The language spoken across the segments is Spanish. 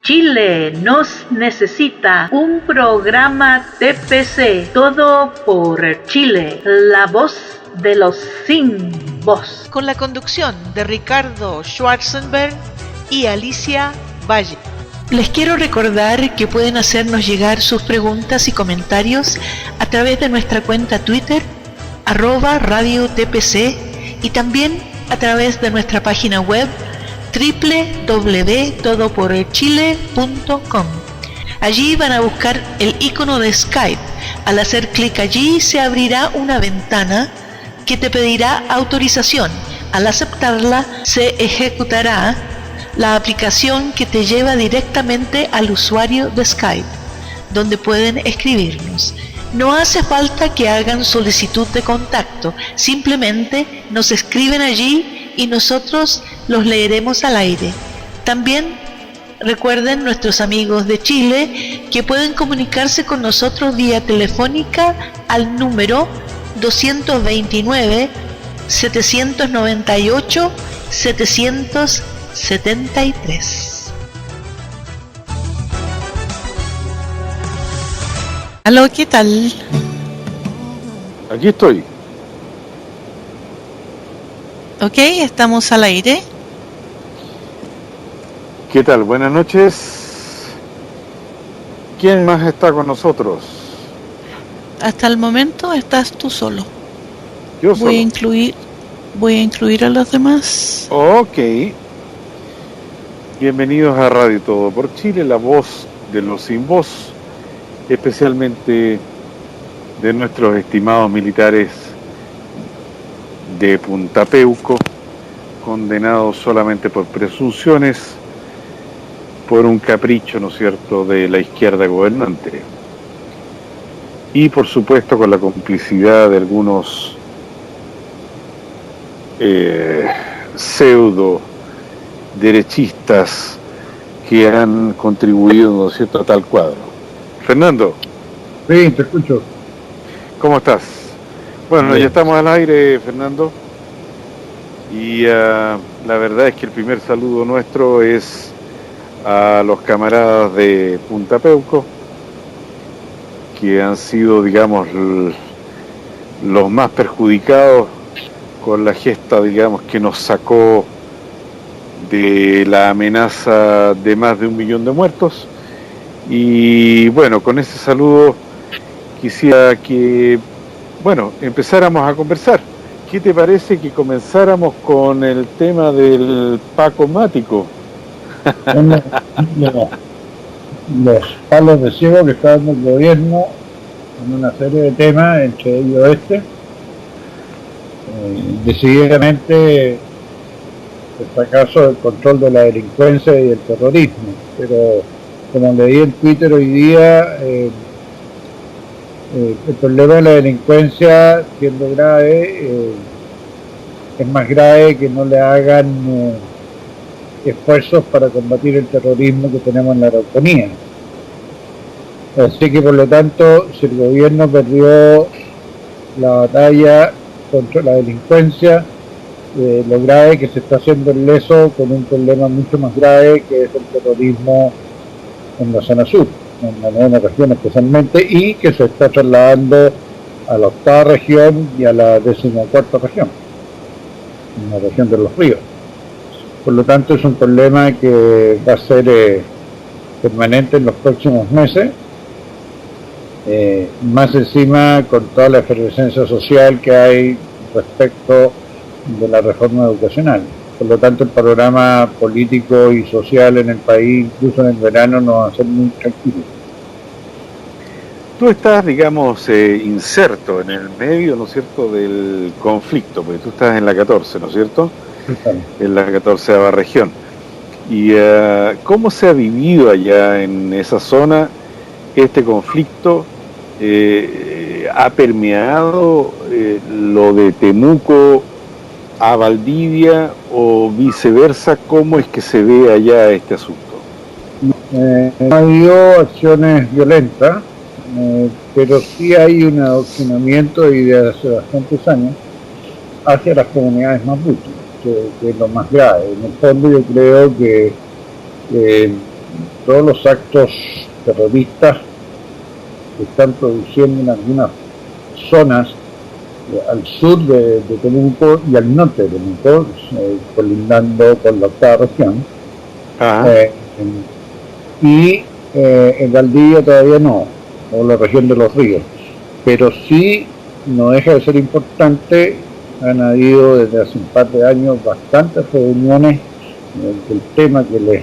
Chile nos necesita un programa TPC, todo por Chile, la voz de los sin voz. Con la conducción de Ricardo Schwarzenberg y Alicia Valle. Les quiero recordar que pueden hacernos llegar sus preguntas y comentarios a través de nuestra cuenta Twitter, @radiotpc, y también a través de nuestra página web www.todoporchile.com. Allí van a buscar el icono de Skype. Al hacer clic allí se abrirá una ventana que te pedirá autorización. Al aceptarla se ejecutará la aplicación que te lleva directamente al usuario de Skype, donde pueden escribirnos. No hace falta que hagan solicitud de contacto, simplemente nos escriben allí y nosotros los leeremos al aire. También recuerden nuestros amigos de Chile que pueden comunicarse con nosotros vía telefónica al número 229 798 773. Aló, ¿qué tal? Aquí estoy. Ok, estamos al aire. ¿Qué tal? Buenas noches. ¿Quién más está con nosotros? Hasta el momento estás tú solo. Yo solo. Voy a incluir a los demás. Ok. Bienvenidos a Radio Todo por Chile, la voz de los sin voz, especialmente de nuestros estimados militares de Punta Peuco, condenados solamente por presunciones, por un capricho, ¿no es cierto?, de la izquierda gobernante. Y por supuesto con la complicidad de algunos pseudo derechistas que han contribuido, ¿no es cierto?, a tal cuadro. Fernando. Sí, te escucho. ¿Cómo estás? Bueno, Bien. Ya estamos al aire, Fernando, y la verdad es que el primer saludo nuestro es a los camaradas de Punta Peuco, que han sido, digamos, los más perjudicados con la gesta, digamos, que nos sacó de la amenaza de más de 1 millón de muertos. Y bueno, con ese saludo quisiera que, empezáramos a conversar. ¿Qué te parece que comenzáramos con el tema del Paco Mático? Los palos de ciego que está dando el gobierno en una serie de temas, entre ellos decididamente el fracaso del control de la delincuencia y el terrorismo. Pero como leí en Twitter hoy día, el problema de la delincuencia, siendo grave, es más grave que no le hagan esfuerzos para combatir el terrorismo que tenemos en la Araucanía. Así que por lo tanto, si el gobierno perdió la batalla contra la delincuencia, lo grave que se está haciendo el leso con un problema mucho más grave, que es el terrorismo en la zona sur, en la 9ª región especialmente, y que se está trasladando a la 8ª región y a la 14ª región, en la región de los ríos. Por lo tanto, es un problema que va a ser permanente en los próximos meses, más encima con toda la efervescencia social que hay respecto de la reforma educacional. Por lo tanto, el panorama político y social en el país, incluso en el verano, no va a ser muy tranquilo. Tú estás, digamos, inserto en el medio, ¿no es cierto?, del conflicto, porque tú estás en la 14, ¿no es cierto?, en la 14ª región. ¿Y cómo se ha vivido allá en esa zona este conflicto? ¿Ha permeado lo de Temuco a Valdivia o viceversa? ¿Cómo es que se ve allá este asunto? No ha habido acciones violentas, pero sí hay un adoctrinamiento y de hace bastantes años hacia las comunidades mapuches, que es lo más grave. En el fondo yo creo que todos los actos terroristas que están produciendo en algunas zonas al sur de Temuco y al norte de Temuco, colindando con la octava región. En Valdivia todavía no, o la región de los ríos, pero sí no deja de ser importante. Han habido desde hace un par de años bastantes reuniones del tema que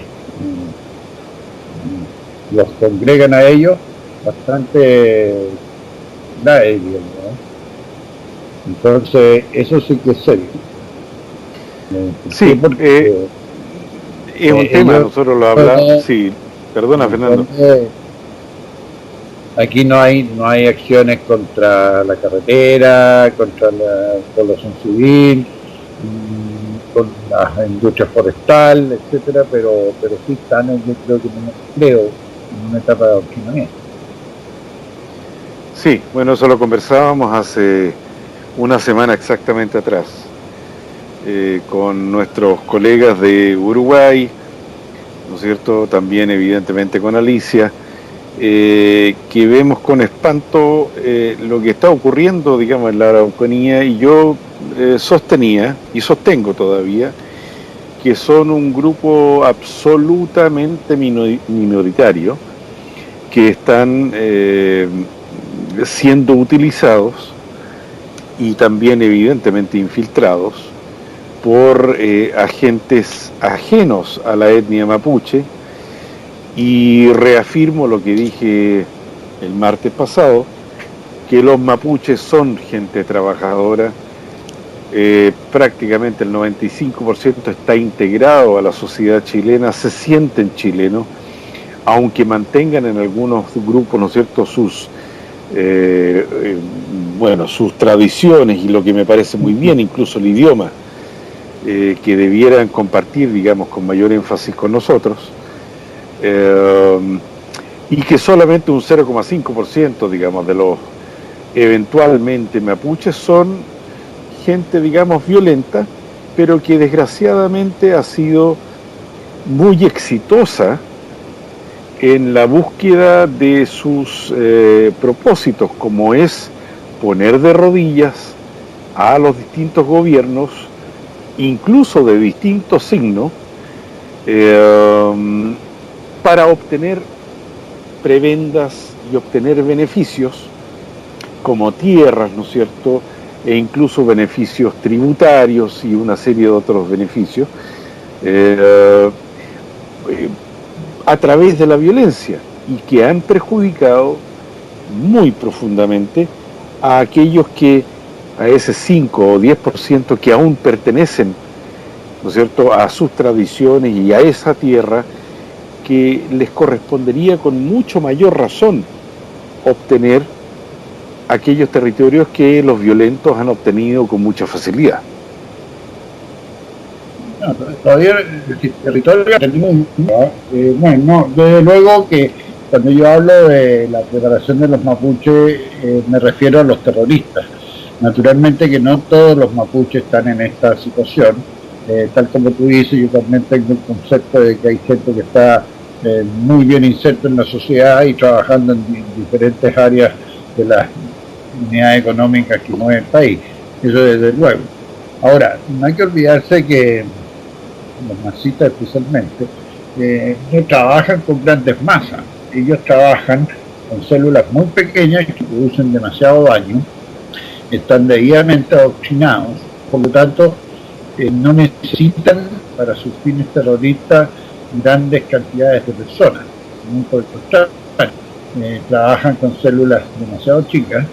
los congregan a ellos, bastante grave, ¿no? Entonces eso sí que es serio. Sí, porque es un tema, nosotros lo hablamos, sí, perdona Fernando. Aquí no hay acciones contra la carretera, contra la población civil, con la industria forestal, etcétera, pero sí están, yo creo en una etapa de adoctrinamiento. Sí, bueno, eso lo conversábamos hace una semana exactamente atrás con nuestros colegas de Uruguay, ¿no es cierto? También evidentemente con Alicia. Que vemos con espanto lo que está ocurriendo, digamos, en la Araucanía, y yo sostenía, y sostengo todavía, que son un grupo absolutamente minoritario, que están siendo utilizados y también evidentemente infiltrados por agentes ajenos a la etnia mapuche. Y reafirmo lo que dije el martes pasado, que los mapuches son gente trabajadora, prácticamente el 95% está integrado a la sociedad chilena, se sienten chilenos, aunque mantengan en algunos grupos, ¿no es cierto?, sus tradiciones, y lo que me parece muy bien, incluso el idioma, que debieran compartir, digamos, con mayor énfasis con nosotros. Y que solamente un 0,5%, digamos, de los eventualmente mapuches son gente, digamos, violenta, pero que desgraciadamente ha sido muy exitosa en la búsqueda de sus propósitos, como es poner de rodillas a los distintos gobiernos, incluso de distintos signos, para obtener prebendas y obtener beneficios como tierras, ¿no es cierto?, e incluso beneficios tributarios y una serie de otros beneficios a través de la violencia, y que han perjudicado muy profundamente a aquellos que, a ese 5 o 10% que aún pertenecen, ¿no es cierto?, a sus tradiciones y a esa tierra, que les correspondería con mucho mayor razón obtener aquellos territorios que los violentos han obtenido con mucha facilidad. No, todavía el territorio bueno, desde luego que cuando yo hablo de la preparación de los mapuches me refiero a los terroristas. Naturalmente que no todos los mapuches están en esta situación, tal como tú dices. Yo también tengo el concepto de que hay gente que está muy bien inserto en la sociedad y trabajando en diferentes áreas de las unidades económicas que mueve el país, eso desde luego. Ahora, no hay que olvidarse que los masistas especialmente no trabajan con grandes masas, ellos trabajan con células muy pequeñas que producen demasiado daño, están debidamente adoctrinados, por lo tanto no necesitan para sus fines terroristas grandes cantidades de personas, muy por el contrario, trabajan con células demasiado chicas,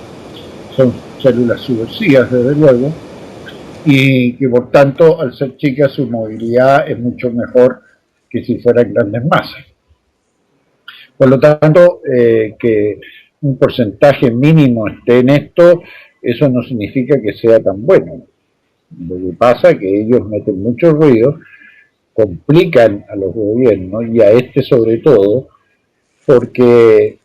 son células subversivas desde luego, y que por tanto al ser chicas su movilidad es mucho mejor que si fueran grandes masas. Por lo tanto, que un porcentaje mínimo esté en esto, eso no significa que sea tan bueno. Lo que pasa es que ellos meten mucho ruido, complican a los gobiernos y a este sobre todo, porque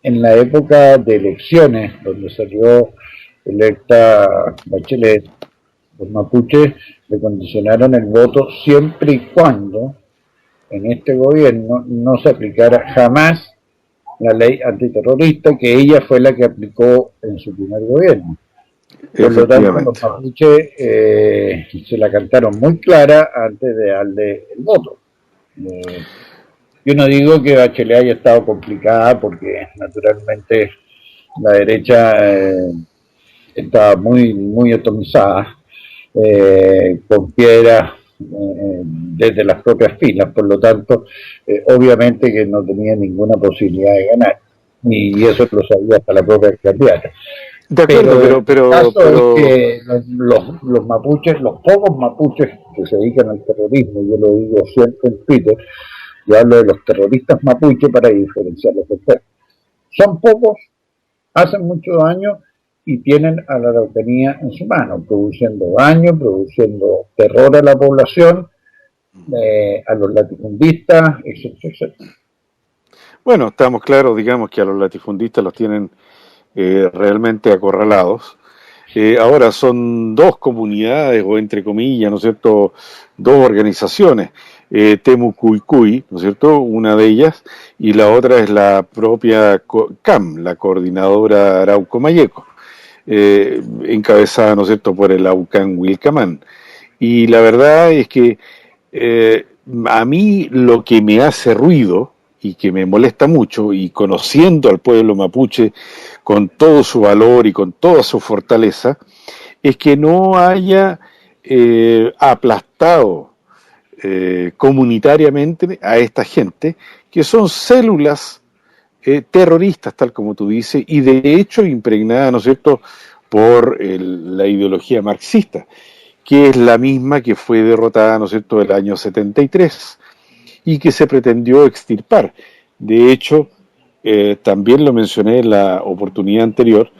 en la época de elecciones, donde salió electa Bachelet, los mapuches le condicionaron el voto siempre y cuando en este gobierno no se aplicara jamás la ley antiterrorista que ella fue la que aplicó en su primer gobierno. Por lo tanto, los mapuches se la cantaron muy clara antes de darle el voto. Yo no digo que Bachelet haya estado complicada porque naturalmente la derecha estaba muy atomizada, con piedras desde las propias filas, por lo tanto, obviamente que no tenía ninguna posibilidad de ganar, y eso lo sabía hasta la propia candidata. De acuerdo, pero el caso es que los mapuches, los pocos mapuches que se dedican al terrorismo, yo lo digo siempre en Twitter, yo hablo de los terroristas mapuches para diferenciarlos de ustedes. Son pocos, hacen mucho daño y tienen a la Araucanía en su mano, produciendo daño, produciendo terror a la población, a los latifundistas, etcétera. Bueno, estamos claros, digamos, que a los latifundistas los tienen realmente acorralados. Ahora son dos comunidades, o entre comillas, ¿no es cierto?, dos organizaciones, Temucuicui, ¿no es cierto?, una de ellas, y la otra es la propia CAM, la Coordinadora Arauco-Mayeco, encabezada, ¿no es cierto?, por el Aucán Wilcamán. Y la verdad es que a mí lo que me hace ruido y que me molesta mucho, y conociendo al pueblo mapuche con todo su valor y con toda su fortaleza, es que no haya aplastado comunitariamente a esta gente, que son células terroristas, tal como tú dices, y de hecho impregnadas, ¿no es cierto?, por la ideología marxista, que es la misma que fue derrotada, ¿no es cierto?, el año 73, y que se pretendió extirpar. De hecho, también lo mencioné en la oportunidad anterior,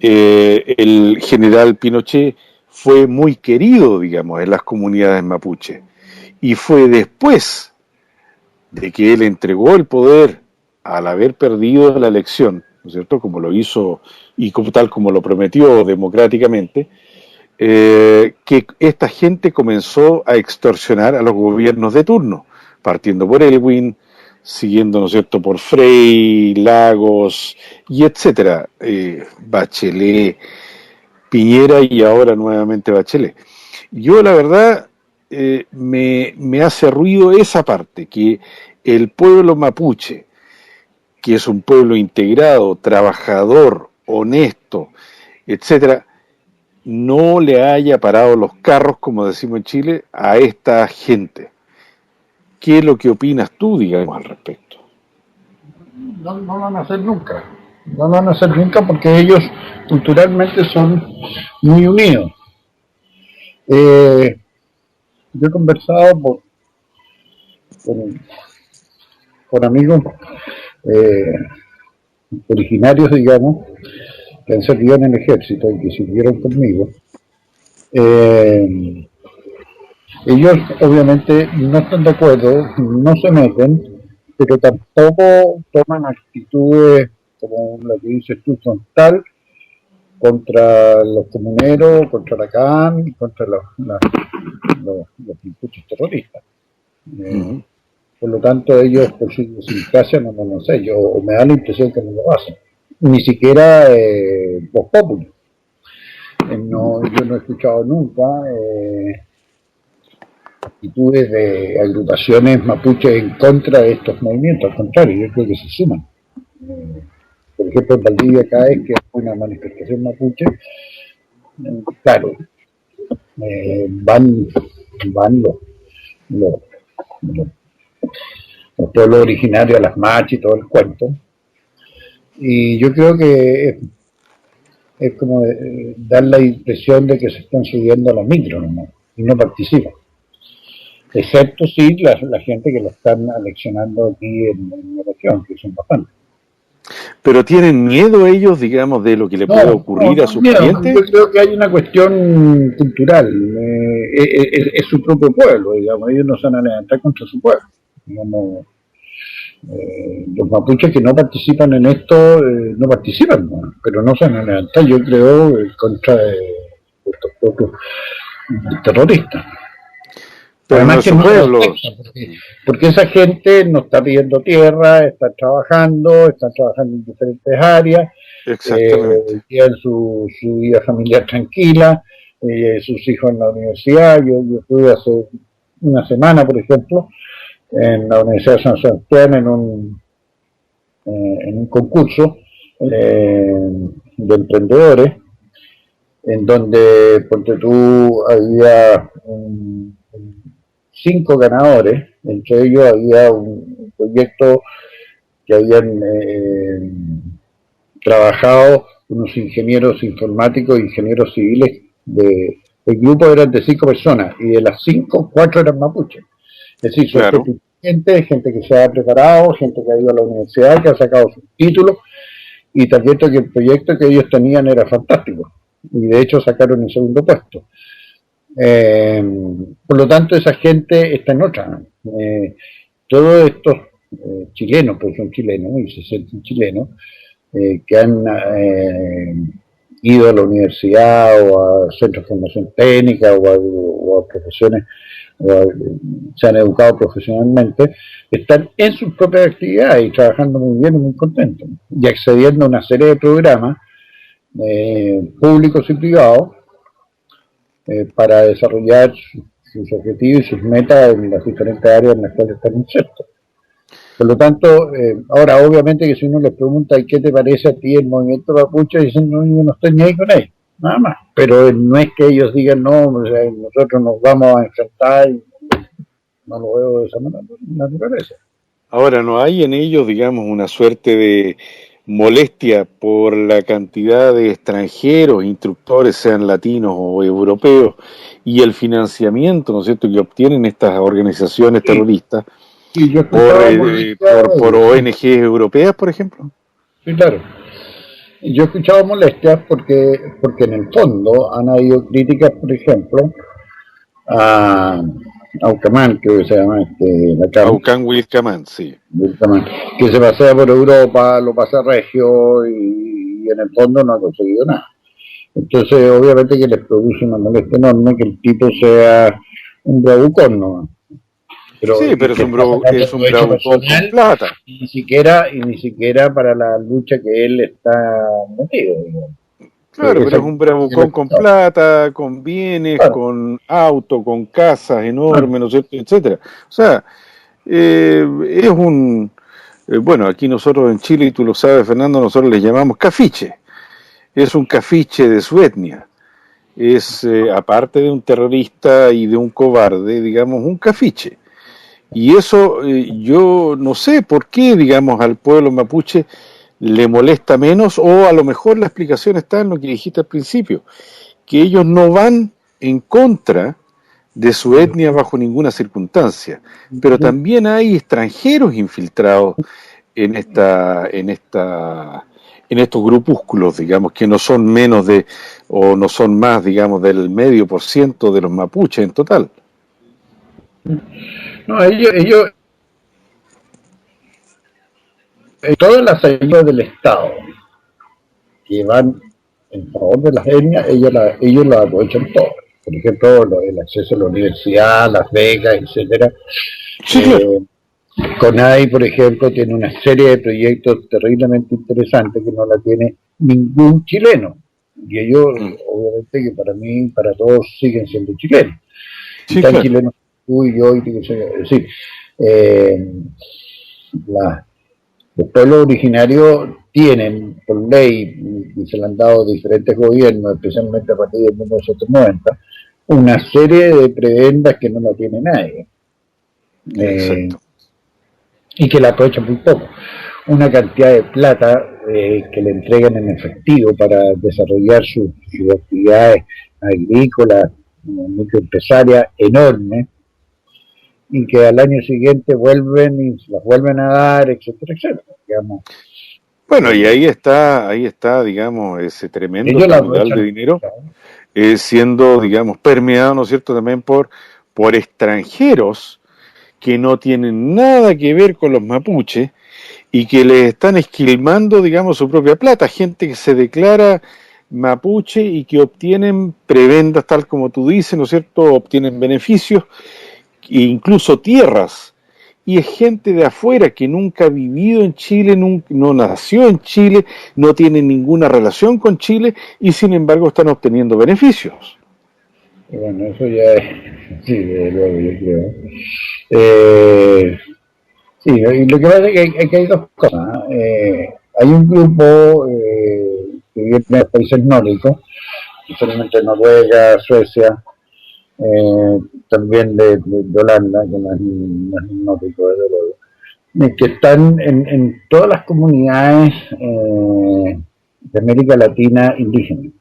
el general Pinochet fue muy querido, digamos, en las comunidades mapuche, y fue después de que él entregó el poder al haber perdido la elección, ¿no es cierto?, como lo hizo y como, tal como lo prometió democráticamente, que esta gente comenzó a extorsionar a los gobiernos de turno, partiendo por Elwin, siguiendo, ¿no es cierto?, por Frei, Lagos y etcétera, Bachelet, Piñera y ahora nuevamente Bachelet. Yo la verdad me hace ruido esa parte, que el pueblo mapuche, que es un pueblo integrado, trabajador, honesto, etcétera, no le haya parado los carros, como decimos en Chile, a esta gente. ¿Qué es lo que opinas tú, digamos, al respecto? No lo van a hacer nunca. No lo van a hacer nunca porque ellos culturalmente son muy unidos. Yo he conversado con amigos originarios, digamos, que han servido en el ejército y que sirvieron conmigo. Ellos obviamente no están de acuerdo, no se meten, pero tampoco toman actitudes como la que dices tú, frontal contra los comuneros, contra la CAM y contra los mapuches terroristas. Por lo tanto, ellos por su idiosincrasia no lo sé, o me da la impresión que no lo hacen. Ni siquiera Vox Populi. Yo no he escuchado nunca actitudes de agrupaciones mapuches en contra de estos movimientos, al contrario, yo creo que se suman. Por ejemplo, en Valdivia, cada vez que hay una manifestación mapuche, claro, van los pueblos originarios a las marchas y todo el cuento. Y yo creo que es como dar la impresión de que se están subiendo a la micro, ¿no? Y no participan. Excepto sí la gente que lo están aleccionando aquí en la región, que son bastantes. ¿Pero tienen miedo ellos, digamos, de lo que le puede ocurrir a sus clientes? Yo creo que hay una cuestión cultural. Es su propio pueblo, digamos. Ellos no se van a levantar contra su pueblo. Digamos, los mapuches que no participan en esto, no participan, ¿no? Pero no se van a levantar, yo creo, contra estos propios terroristas. Pero Además no es que su no los pueblo. afecta, porque esa gente no está pidiendo tierra, están trabajando en diferentes áreas, Exactamente. tienen su vida familiar tranquila, sus hijos en la universidad. Yo estuve hace una semana, por ejemplo, en la Universidad de San Sebastián en un concurso de emprendedores, en donde, ponte tú, había 5 ganadores. Entre ellos había un proyecto que habían trabajado unos ingenieros informáticos, ingenieros civiles. El grupo eran de 5 personas, y de las 5, 4 eran mapuches. Es decir, son Claro. gente que se ha preparado, gente que ha ido a la universidad, que ha sacado sus títulos, y te advierto que el proyecto que ellos tenían era fantástico, y de hecho sacaron el segundo puesto. Por lo tanto, esa gente está en otra. Todos estos chilenos, pues son chilenos y se sienten chilenos, que han ido a la universidad o a centros de formación técnica o a profesiones, se han educado profesionalmente, están en sus propias actividades y trabajando muy bien y muy contentos, y accediendo a una serie de programas públicos y privados para desarrollar sus objetivos y sus metas en las diferentes áreas en las cuales están insertos. Por lo tanto, ahora obviamente que si uno les pregunta ¿y qué te parece a ti el movimiento mapuche? Dicen, no, yo no estoy ni ahí con ellos, nada más. Pero no es que ellos digan, no, o sea, nosotros nos vamos a enfrentar, y no lo veo de esa naturaleza. Ahora, ¿no hay en ellos, digamos, una suerte de molestia por la cantidad de extranjeros, instructores, sean latinos o europeos, y el financiamiento, ¿no es cierto?, que obtienen estas organizaciones terroristas Y yo por ONGs europeas, por ejemplo? Sí, claro. Yo he escuchado molestias porque en el fondo han habido críticas, por ejemplo, a Aucamán, que se llama la CAM, Aucán Wilcamán, sí. que se pasea por Europa, lo pasa regio y en el fondo no ha conseguido nada. Entonces, obviamente que les produce una molestia enorme que el tipo sea un bravucón, ¿no? Sí, pero es un bravucón con plata. Y ni siquiera para la lucha que él está metido, digamos. Claro, pero es un bravucón con plata, con bienes, claro, con auto, con casas enormes, ¿no es cierto?, etcétera. O sea, es un... bueno, aquí nosotros en Chile, y tú lo sabes, Fernando, nosotros les llamamos cafiche. Es un cafiche de su etnia. Es, aparte de un terrorista y de un cobarde, digamos, un cafiche. Y eso yo no sé por qué, digamos, al pueblo mapuche le molesta menos, o a lo mejor la explicación está en lo que dijiste al principio, que ellos no van en contra de su etnia bajo ninguna circunstancia, pero también hay extranjeros infiltrados en estos grupúsculos, digamos, que no son menos de, o no son más, digamos, del 0,5% de los mapuches en total. No, ellos todas las ayudas del Estado que van en favor de las etnias, ellos las aprovechan todas. Por ejemplo, el acceso a la universidad, las becas, etcétera. Sí, claro. CONADI, por ejemplo, tiene una serie de proyectos terriblemente interesantes que no la tiene ningún chileno. Y ellos, obviamente, que para mí, para todos, siguen siendo chilenos. Sí, están claro. Chilenos, tú y yo, y sí. Los pueblos originarios tienen, por ley, y se le han dado diferentes gobiernos, especialmente a partir de 1990, una serie de prebendas que no la tiene nadie. Y que la aprovechan muy poco. Una cantidad de plata que le entregan en efectivo para desarrollar sus actividades agrícolas, microempresarias, enormes, y que al año siguiente vuelven y se las vuelven a dar, etcétera, etcétera, digamos. Bueno, y ahí está, digamos, ese tremendo caudal de dinero siendo, digamos, permeado, ¿no es cierto?, también por extranjeros que no tienen nada que ver con los mapuches y que les están esquilmando, digamos, su propia plata, gente que se declara mapuche y que obtienen prebendas, tal como tú dices, ¿no es cierto?, obtienen beneficios e incluso tierras, y es gente de afuera que nunca ha vivido en Chile, no nació en Chile, no tiene ninguna relación con Chile y sin embargo están obteniendo beneficios. Bueno, eso ya es, sí, desde luego, yo creo. Sí, y lo que pasa es que hay dos cosas. Hay un grupo que viene de los países nórdicos, especialmente Noruega, Suecia, también de Holanda, que no es nórdico, desde luego, que están en todas las comunidades de América Latina indígenas.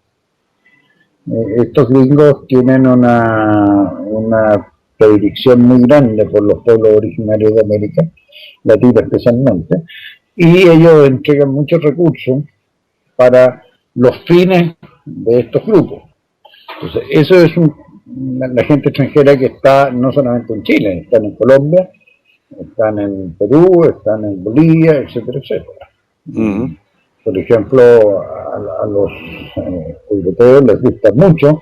Estos gringos tienen una predilección muy grande por los pueblos originarios de América Latina especialmente, y ellos entregan muchos recursos para los fines de estos grupos. Entonces, eso es la gente extranjera que está no solamente en Chile, están en Colombia, están en Perú, están en Bolivia, etcétera, etcétera. Uh-huh. Por ejemplo, a los europeos les gusta mucho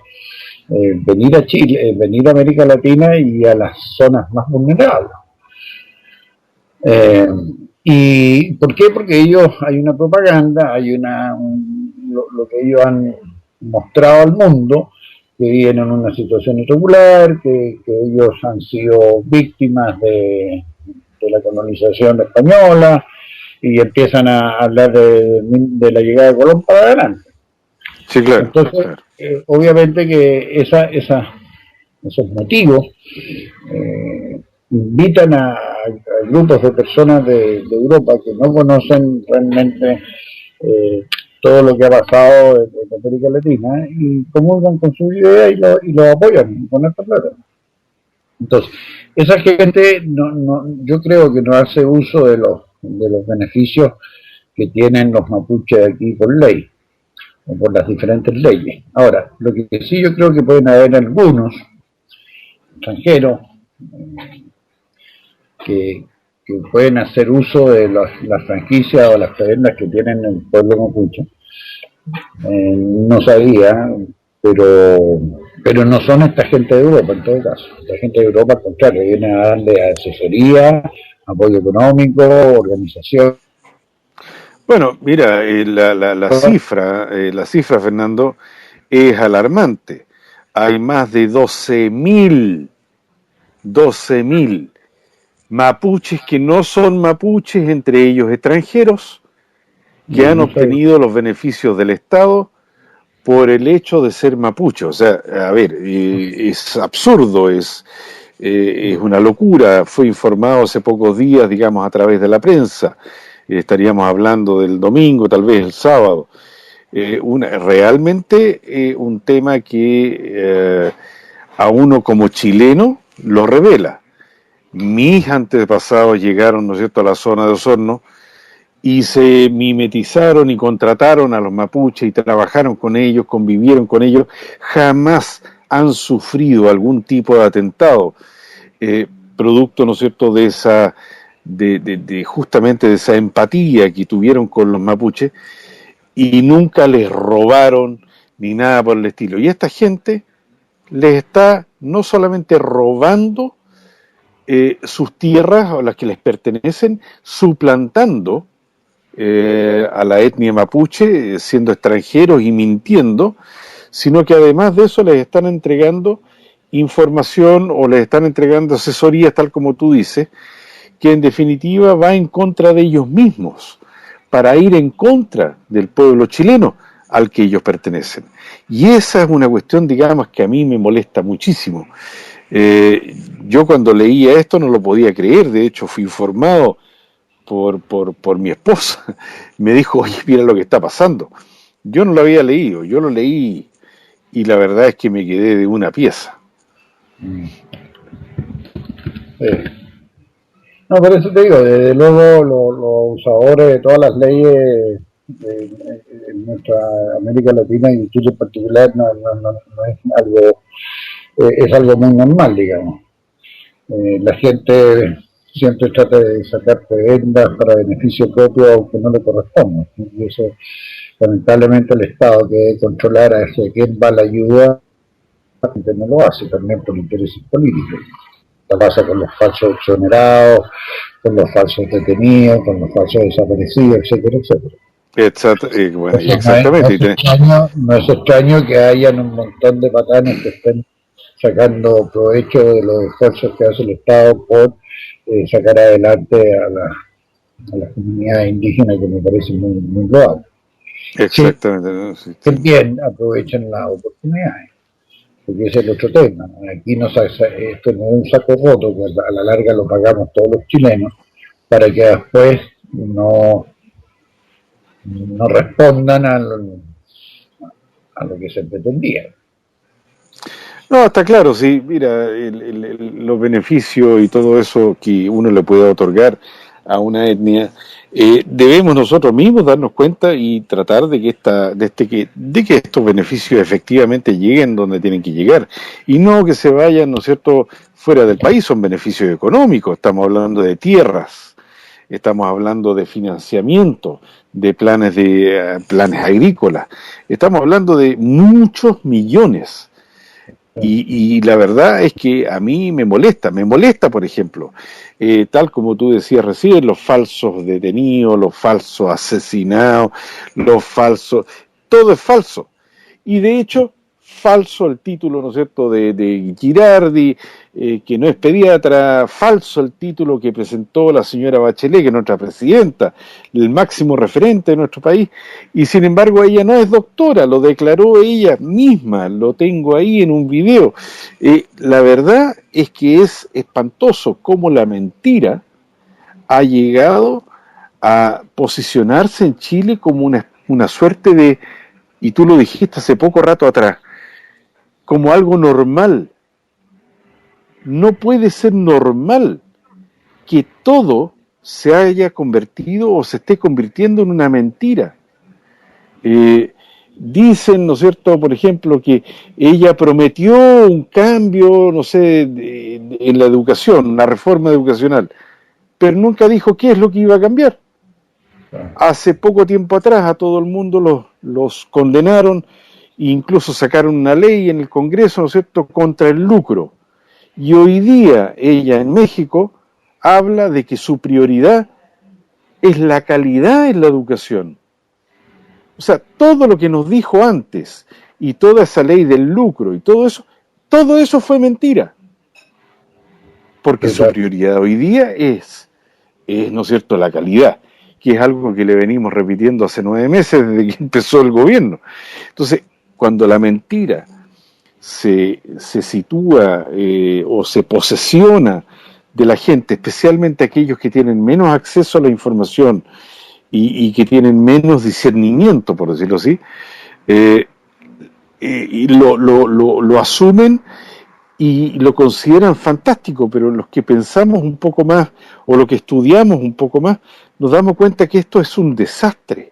venir a Chile, venir a América Latina y a las zonas más vulnerables. ¿Y por qué? Porque ellos, hay una propaganda, hay lo que ellos han mostrado al mundo, que viven en una situación irregular, que ellos han sido víctimas de la colonización española, y empiezan a hablar de la llegada de Colón para adelante. Sí, claro. Entonces, claro. Obviamente que esos motivos invitan a grupos de personas de Europa que no conocen realmente todo lo que ha pasado en América Latina y comulgan con su idea y lo apoyan con esta plata. Entonces, esa gente yo creo que no hace uso de los beneficios que tienen los mapuches aquí por ley, o por las diferentes leyes. Ahora, lo que sí yo creo que pueden haber algunos extranjeros que pueden hacer uso de las franquicias o las cadenas que tienen el pueblo mapuche. No sabía, pero no son esta gente de Europa en todo caso. La gente de Europa, al contrario, viene a darle asesoría, apoyo económico, organización. Bueno, mira, la cifra, Fernando, es alarmante. Hay más de 12.000 mapuches que no son mapuches, entre ellos extranjeros, que han obtenido los beneficios del Estado por el hecho de ser mapuche. O sea, a ver, es absurdo, es una locura. Fue informado hace pocos días, digamos, a través de la prensa. Estaríamos hablando del domingo, tal vez el sábado. Realmente un tema que a uno como chileno lo revela. Mis antepasados llegaron, ¿no es cierto?, a la zona de Osorno y se mimetizaron y contrataron a los mapuches y trabajaron con ellos, convivieron con ellos. Jamás han sufrido algún tipo de atentado, producto, ¿no es cierto?, de esa justamente de esa empatía que tuvieron con los mapuches, y nunca les robaron ni nada por el estilo. Y esta gente les está no solamente robando sus tierras o las que les pertenecen, suplantando a la etnia mapuche, siendo extranjeros y mintiendo, sino que además de eso les están entregando información o les están entregando asesorías, tal como tú dices, que en definitiva va en contra de ellos mismos, para ir en contra del pueblo chileno al que ellos pertenecen. Y esa es una cuestión, digamos, que a mí me molesta muchísimo. Yo cuando leía esto no lo podía creer, de hecho fui informado por mi esposa. Me dijo, oye, mira lo que está pasando. Yo no lo había leído, yo lo leí y la verdad es que me quedé de una pieza. No, por eso te digo, desde luego los usadores de todas las leyes en nuestra América Latina y en Chile en particular no es algo, es algo muy normal, digamos. La gente siempre trata de sacar prebendas para beneficio propio aunque no le corresponda. Y eso, lamentablemente, el Estado que debe controlar hacia quién va la ayuda, no lo hace también por intereses políticos. Esto pasa con los falsos exonerados, con los falsos detenidos, con los falsos desaparecidos, etcétera, etcétera. Exacto, bueno, Entonces, exactamente. no es extraño que hayan un montón de patanes que estén sacando provecho de los esfuerzos que hace el Estado por sacar adelante a las comunidades indígenas, que me parece muy loable. Exactamente. Sí, bien aprovechan las oportunidades, porque ese es el otro tema, ¿no? Aquí esto no es un saco roto, que a la larga lo pagamos todos los chilenos, para que después no respondan a lo que se pretendía. No, está claro, sí, mira, los beneficios y todo eso que uno le puede otorgar a una etnia, debemos nosotros mismos darnos cuenta y tratar de que estos beneficios efectivamente lleguen donde tienen que llegar, y no que se vayan, ¿no es cierto?, fuera del país. Son beneficios económicos, estamos hablando de tierras, estamos hablando de financiamiento, de planes agrícolas, estamos hablando de muchos millones. Y la verdad es que a mí me molesta, por ejemplo, tal como tú decías recién, los falsos detenidos, los falsos asesinados, todo es falso. Y de hecho, falso el título, ¿no es cierto?, de Girardi, que no es pediatra, falso el título que presentó la señora Bachelet, que es nuestra presidenta, el máximo referente de nuestro país, y sin embargo ella no es doctora, lo declaró ella misma, lo tengo ahí en un video. La verdad es que es espantoso cómo la mentira ha llegado a posicionarse en Chile como una suerte de, y tú lo dijiste hace poco rato atrás, como algo normal. No puede ser normal que todo se haya convertido o se esté convirtiendo en una mentira. Dicen, ¿no es cierto?, por ejemplo, que ella prometió un cambio, no sé, en la educación, una reforma educacional, pero nunca dijo qué es lo que iba a cambiar. Hace poco tiempo atrás a todo el mundo los condenaron e incluso sacaron una ley en el Congreso, ¿no es cierto?, contra el lucro. Y hoy día ella en México habla de que su prioridad es la calidad en la educación. O sea, todo lo que nos dijo antes y toda esa ley del lucro y todo eso fue mentira. Porque su prioridad hoy día es, ¿no es cierto?, la calidad, que es algo que le venimos repitiendo hace 9 meses desde que empezó el gobierno. Entonces, cuando la mentira se sitúa o se posesiona de la gente, especialmente aquellos que tienen menos acceso a la información y que tienen menos discernimiento, por decirlo así, y lo asumen y lo consideran fantástico, pero los que pensamos un poco más o los que estudiamos un poco más, nos damos cuenta que esto es un desastre.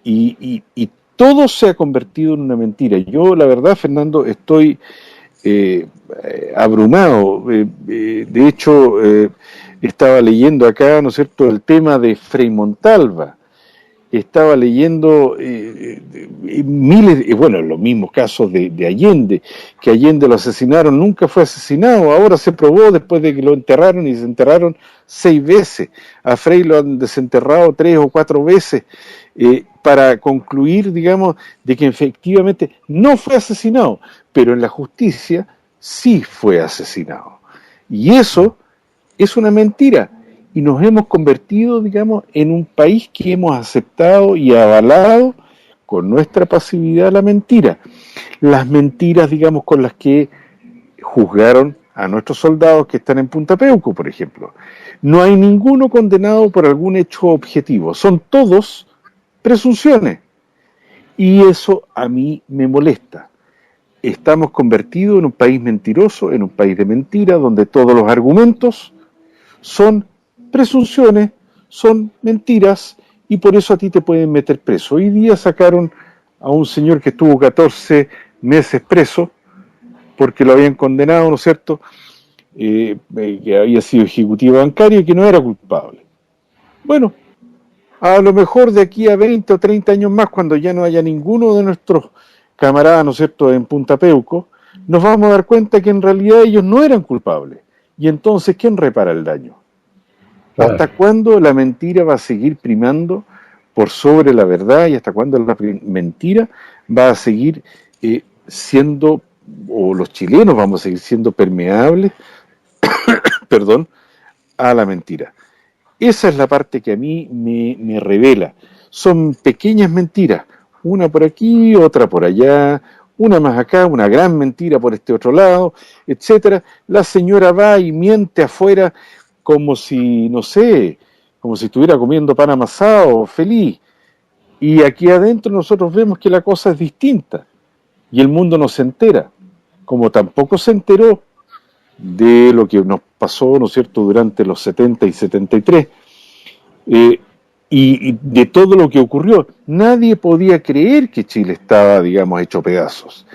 Y todo se ha convertido en una mentira. Yo, la verdad, Fernando, estoy abrumado. De hecho, estaba leyendo acá, ¿no es cierto?, el tema de Frei Montalva. Estaba leyendo bueno, los mismos casos de Allende, que Allende lo asesinaron, nunca fue asesinado, ahora se probó después de que lo enterraron y desenterraron 6 veces. A Frei lo han desenterrado 3 o 4 veces, para concluir, digamos, de que efectivamente no fue asesinado, pero en la justicia sí fue asesinado. Y eso es una mentira. Y nos hemos convertido, digamos, en un país que hemos aceptado y avalado con nuestra pasividad la mentira. Las mentiras, digamos, con las que juzgaron a nuestros soldados que están en Punta Peuco, por ejemplo. No hay ninguno condenado por algún hecho objetivo. Son todos presunciones. Y eso a mí me molesta. Estamos convertidos en un país mentiroso, en un país de mentira, donde todos los argumentos son presunciones, son mentiras, y por eso a ti te pueden meter preso. Hoy día sacaron a un señor que estuvo 14 meses preso porque lo habían condenado, ¿no es cierto?, que había sido ejecutivo bancario y que no era culpable. Bueno, a lo mejor de aquí a 20 o 30 años más, cuando ya no haya ninguno de nuestros camaradas, ¿no es cierto?, en Punta Peuco, nos vamos a dar cuenta que en realidad ellos no eran culpables. Y entonces, ¿quién repara el daño? ¿Hasta cuándo la mentira va a seguir primando por sobre la verdad y hasta cuándo la mentira va a seguir siendo, o los chilenos vamos a seguir siendo permeables, perdón, a la mentira? Esa es la parte que a mí me revela. Son pequeñas mentiras, una por aquí, otra por allá, una más acá, una gran mentira por este otro lado, etcétera. La señora va y miente afuera como si, no sé, como si estuviera comiendo pan amasado, feliz. Y aquí adentro nosotros vemos que la cosa es distinta y el mundo no se entera, como tampoco se enteró de lo que nos pasó, ¿no es cierto?, durante los 70 y 73, y de todo lo que ocurrió. Nadie podía creer que Chile estaba, digamos, hecho pedazos,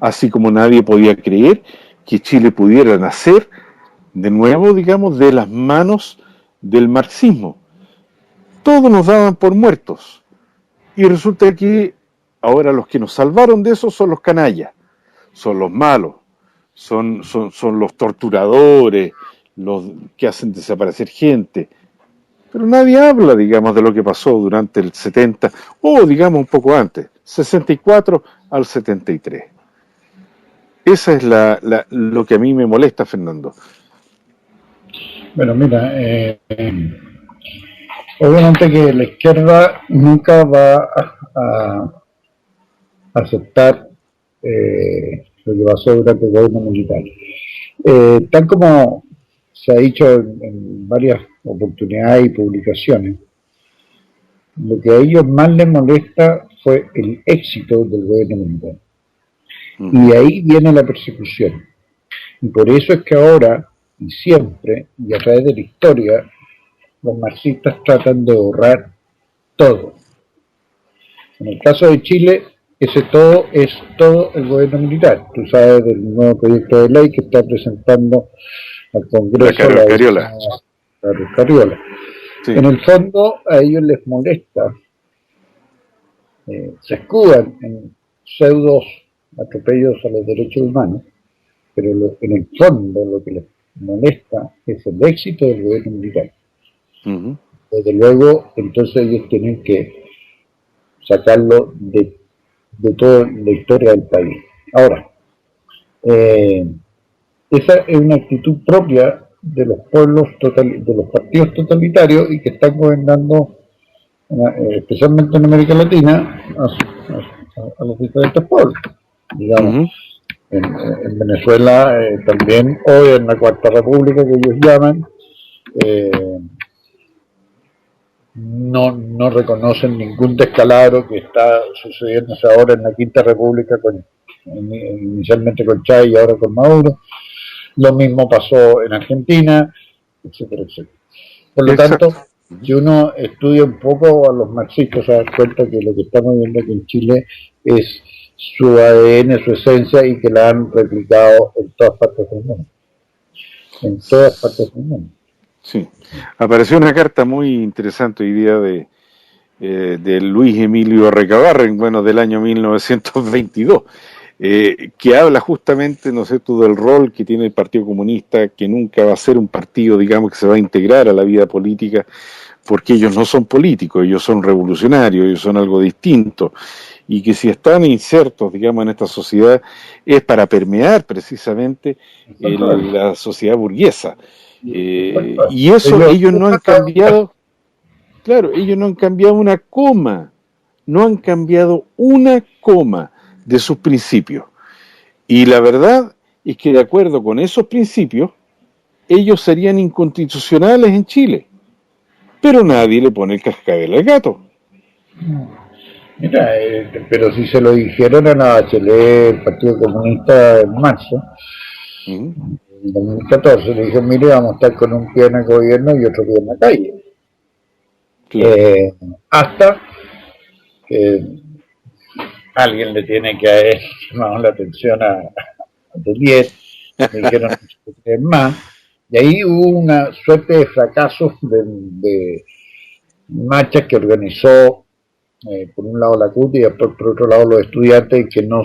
así como nadie podía creer que Chile pudiera nacer de nuevo, digamos, de las manos del marxismo. Todos nos daban por muertos, y resulta que ahora los que nos salvaron de eso son los canallas, son los malos, son los torturadores, los que hacen desaparecer gente. Pero nadie habla, digamos, de lo que pasó durante el 70, o digamos un poco antes, 64 al 73. Esa es lo que a mí me molesta, Fernando. Bueno, mira, obviamente que la izquierda nunca va a aceptar lo que pasó durante el gobierno militar. Tal como se ha dicho en varias oportunidades y publicaciones, lo que a ellos más les molesta fue el éxito del gobierno militar. Y ahí viene la persecución. Y por eso es que ahora, y siempre, y a través de la historia, los marxistas tratan de borrar todo. En el caso de Chile, ese todo es todo el gobierno militar. Tú sabes del nuevo proyecto de ley que está presentando al Congreso la Cariola. Cariola. Sí. En el fondo, a ellos les molesta, se escudan en pseudos atropellos a los derechos humanos, pero en el fondo lo que les molesta es el éxito del gobierno militar. Desde luego, entonces ellos tienen que sacarlo de toda la historia del país. Ahora, esa es una actitud propia de los pueblos de los partidos totalitarios y que están gobernando, especialmente en América Latina, a los diferentes pueblos. Digamos, en Venezuela también, hoy en la Cuarta República que ellos llaman, no reconocen ningún descalabro que está sucediéndose ahora en la Quinta República, inicialmente con Chávez y ahora con Maduro. Lo mismo pasó en Argentina, etcétera, etcétera. Por lo tanto, si uno estudia un poco a los marxistas, se da cuenta que lo que estamos viendo aquí en Chile es su ADN, su esencia, y que la han replicado en todas partes del mundo. En todas partes del mundo. Sí. Apareció una carta muy interesante hoy día de Luis Emilio Recabarren, bueno, del año 1922, que habla justamente, ¿no sé tú?, del rol que tiene el Partido Comunista, que nunca va a ser un partido, digamos, que se va a integrar a la vida política, porque ellos no son políticos, ellos son revolucionarios, ellos son algo distinto, y que si están insertos, digamos, en esta sociedad, es para permear precisamente la sociedad burguesa. Y eso ellos no han cambiado, claro, ellos no han cambiado una coma, no han cambiado una coma de sus principios. Y la verdad es que de acuerdo con esos principios, ellos serían inconstitucionales en Chile. Pero nadie le pone el cascabel al gato. Mira, pero si se lo dijeron a la Bachelet, el Partido Comunista, en marzo, en 2014, le dijeron, mire, vamos a estar con un pie en el gobierno y otro pie en la calle. Claro. Hasta que alguien le tiene que haber llamado la atención a Telier, le dijeron más, y ahí hubo una suerte de fracasos de marchas que organizó por un lado la CUT y después por otro lado los estudiantes, que no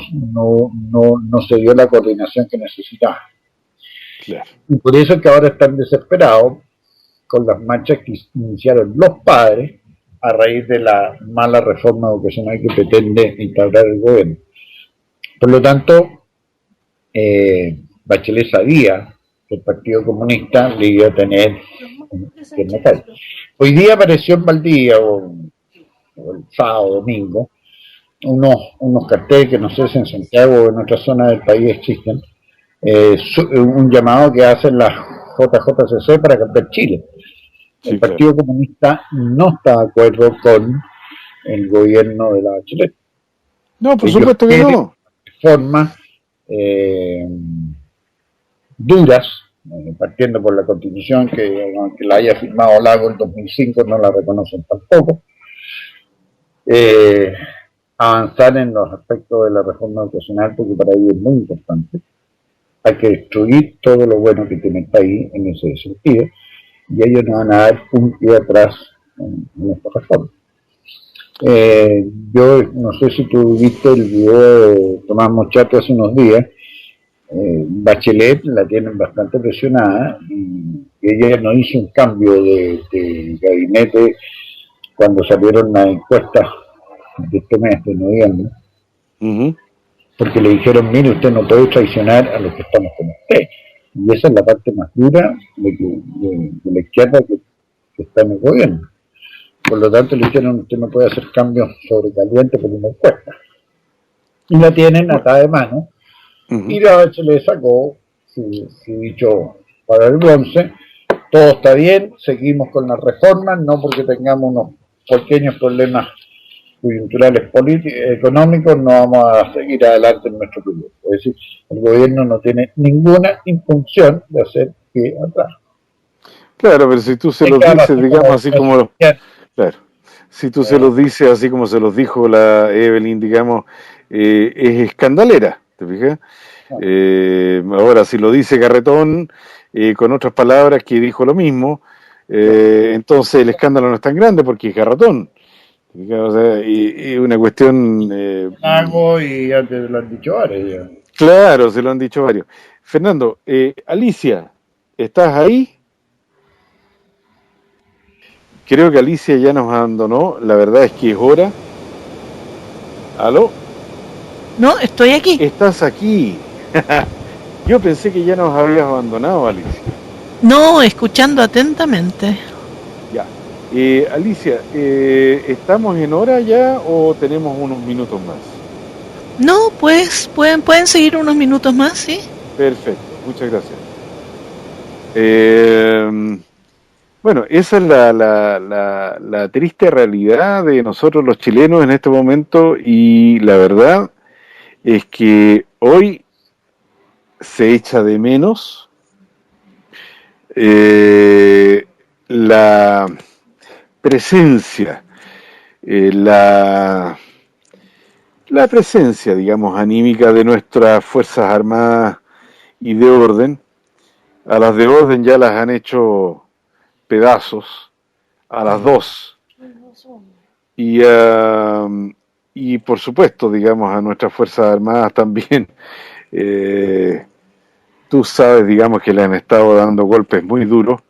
se dio la coordinación que necesitaban. Claro. Y por eso es que ahora están desesperados con las marchas que iniciaron los padres a raíz de la mala reforma educacional que pretende instaurar el gobierno. Por lo tanto, Bachelet sabía que el Partido Comunista le iba a tener en la calle. Hoy día apareció en Valdivia, o el sábado, domingo, unos carteles que no sé si en Santiago o en otra zona del país existen, un llamado que hacen las JJCC para cambiar Chile. Sí, el Partido Comunista no está de acuerdo con el gobierno de la Bachelet. No, por supuesto que no. Formas duras, partiendo por la Constitución, que aunque la haya firmado Lago en 2005, no la reconocen tampoco. Avanzar en los aspectos de la reforma educacional, porque para ellos es muy importante. Hay que destruir todo lo bueno que tiene el país en ese sentido, y ellos no van a dar un pie atrás en esta reforma. Yo no sé si tú viste el video de Tomás Mochato hace unos días. Bachelet la tienen bastante presionada y ella no hizo un cambio de gabinete cuando salieron las encuestas de este mes de noviembre, porque le dijeron: mire, usted no puede traicionar a los que estamos con usted. Y esa es la parte más dura de la izquierda que está en el gobierno. Por lo tanto, le dijeron: usted no puede hacer cambios sobre caliente por una encuesta. Y la tienen atada de mano. Y la Bachelet sacó su dicho para el bronce: todo está bien, seguimos con las reformas, no porque tengamos unos pequeños problemas coyunturales económicos, no vamos a seguir adelante en nuestro proyecto. Es decir, el gobierno no tiene ninguna intención de hacer pie atrás. Claro, pero si tú se los dices, digamos, así como... Claro, si tú se los dices así como se los dijo la Evelyn, digamos, es escandalera, ¿te fijas? Ahora, si lo dice Garretón, con otras palabras que dijo lo mismo, entonces el escándalo no es tan grande porque es Garretón. O sea, y una cuestión... Hago y ya te lo han dicho varios. Claro, se lo han dicho varios. Fernando, Alicia, ¿estás ahí? Creo que Alicia ya nos abandonó. La verdad es que es hora. ¿Aló? No, estoy aquí. Estás aquí. Yo pensé que ya nos habías abandonado, Alicia. No, escuchando atentamente. Ya. Alicia, ¿estamos en hora ya o tenemos unos minutos más? No, pues pueden seguir unos minutos más, ¿sí? Perfecto, muchas gracias. Bueno, esa es la triste realidad de nosotros los chilenos en este momento, y la verdad es que hoy se echa de menos la presencia, la presencia, digamos, anímica de nuestras Fuerzas Armadas y de orden. A las de orden ya las han hecho pedazos, a las dos. Y por supuesto, digamos, a nuestras Fuerzas Armadas también. Tú sabes, digamos, que le han estado dando golpes muy duros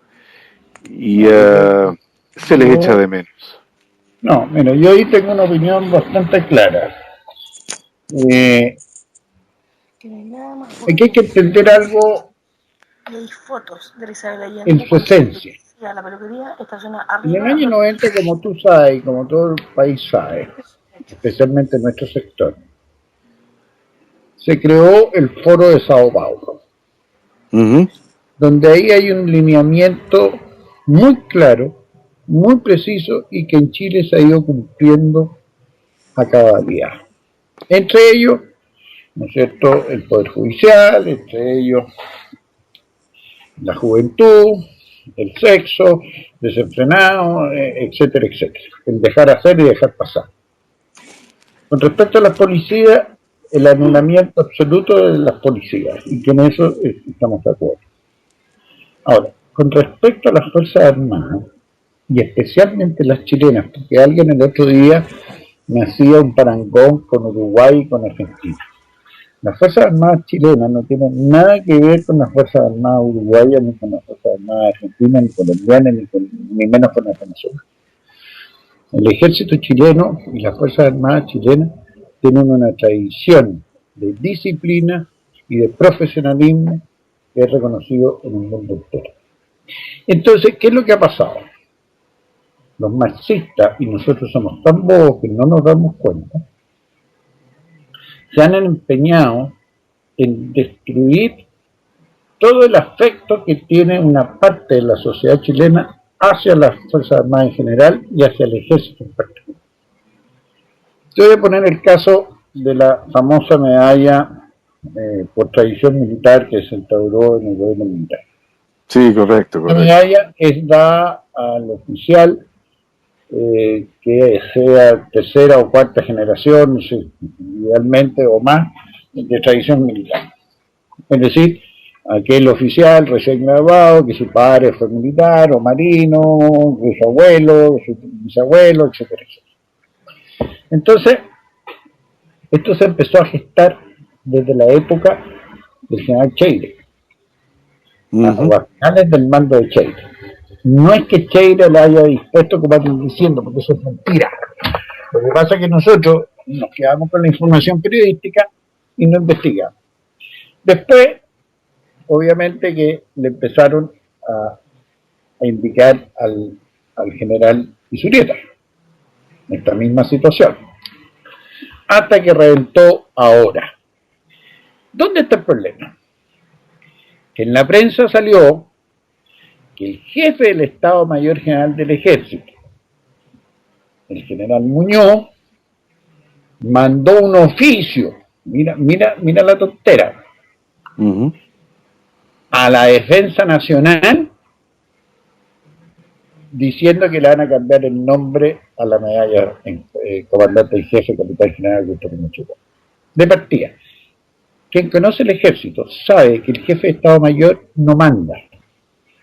y se les echa de menos. No, mira, yo ahí tengo una opinión bastante clara. Aquí hay que entender algo en su esencia. En el año 90, como tú sabes y como todo el país sabe, especialmente en nuestro sector, se creó el Foro de Sao Paulo, donde ahí hay un lineamiento muy claro, muy preciso, y que en Chile se ha ido cumpliendo a cada día. Entre ellos, ¿no es cierto?, el Poder Judicial, entre ellos la juventud, el sexo desenfrenado, etcétera, etcétera. El dejar hacer y dejar pasar. Con respecto a las policías, el anulamiento absoluto de las policías, y que en eso estamos de acuerdo. Ahora, con respecto a las Fuerzas Armadas, y especialmente las chilenas, porque alguien el otro día me hacía un parangón con Uruguay y con Argentina. Las Fuerzas Armadas chilenas no tienen nada que ver con las Fuerzas Armadas uruguayas, ni con las Fuerzas Armadas argentinas, ni colombianas, ni menos con las venezolanas. El ejército chileno y las Fuerzas Armadas chilenas tienen una tradición de disciplina y de profesionalismo que es reconocido en el mundo entero. Entonces, ¿qué es lo que ha pasado? Los marxistas, y nosotros somos tan bobos que no nos damos cuenta, se han empeñado en destruir todo el afecto que tiene una parte de la sociedad chilena hacia las Fuerzas Armadas en general y hacia el ejército en particular. Yo voy a poner el caso de la famosa medalla por tradición militar que se instauró en el gobierno militar. Sí, correcto. La medalla es dada al oficial que sea tercera o cuarta generación, idealmente o más, de tradición militar. Es decir, aquel oficial recién graduado, que su padre fue militar o marino, que su abuelo, su bisabuelo, etcétera, etcétera. Entonces, esto se empezó a gestar desde la época del general Cheire, o a finales del mando de Cheire. No es que Cheire le haya dispuesto, como están diciendo, porque eso es mentira. Lo que pasa es que nosotros nos quedamos con la información periodística y no investigamos. Después, obviamente que le empezaron a indicar al general Isurieta esta misma situación, hasta que reventó ahora. ¿Dónde está el problema? Que en la prensa salió que el jefe del Estado Mayor General del Ejército, el general Muñoz, mandó un oficio, mira la tontera, a la Defensa Nacional diciendo que le van a cambiar el nombre a la medalla comandante en jefe, capitán general Augusto Pinochet. De partida, quien conoce el ejército sabe que el jefe de Estado Mayor no manda.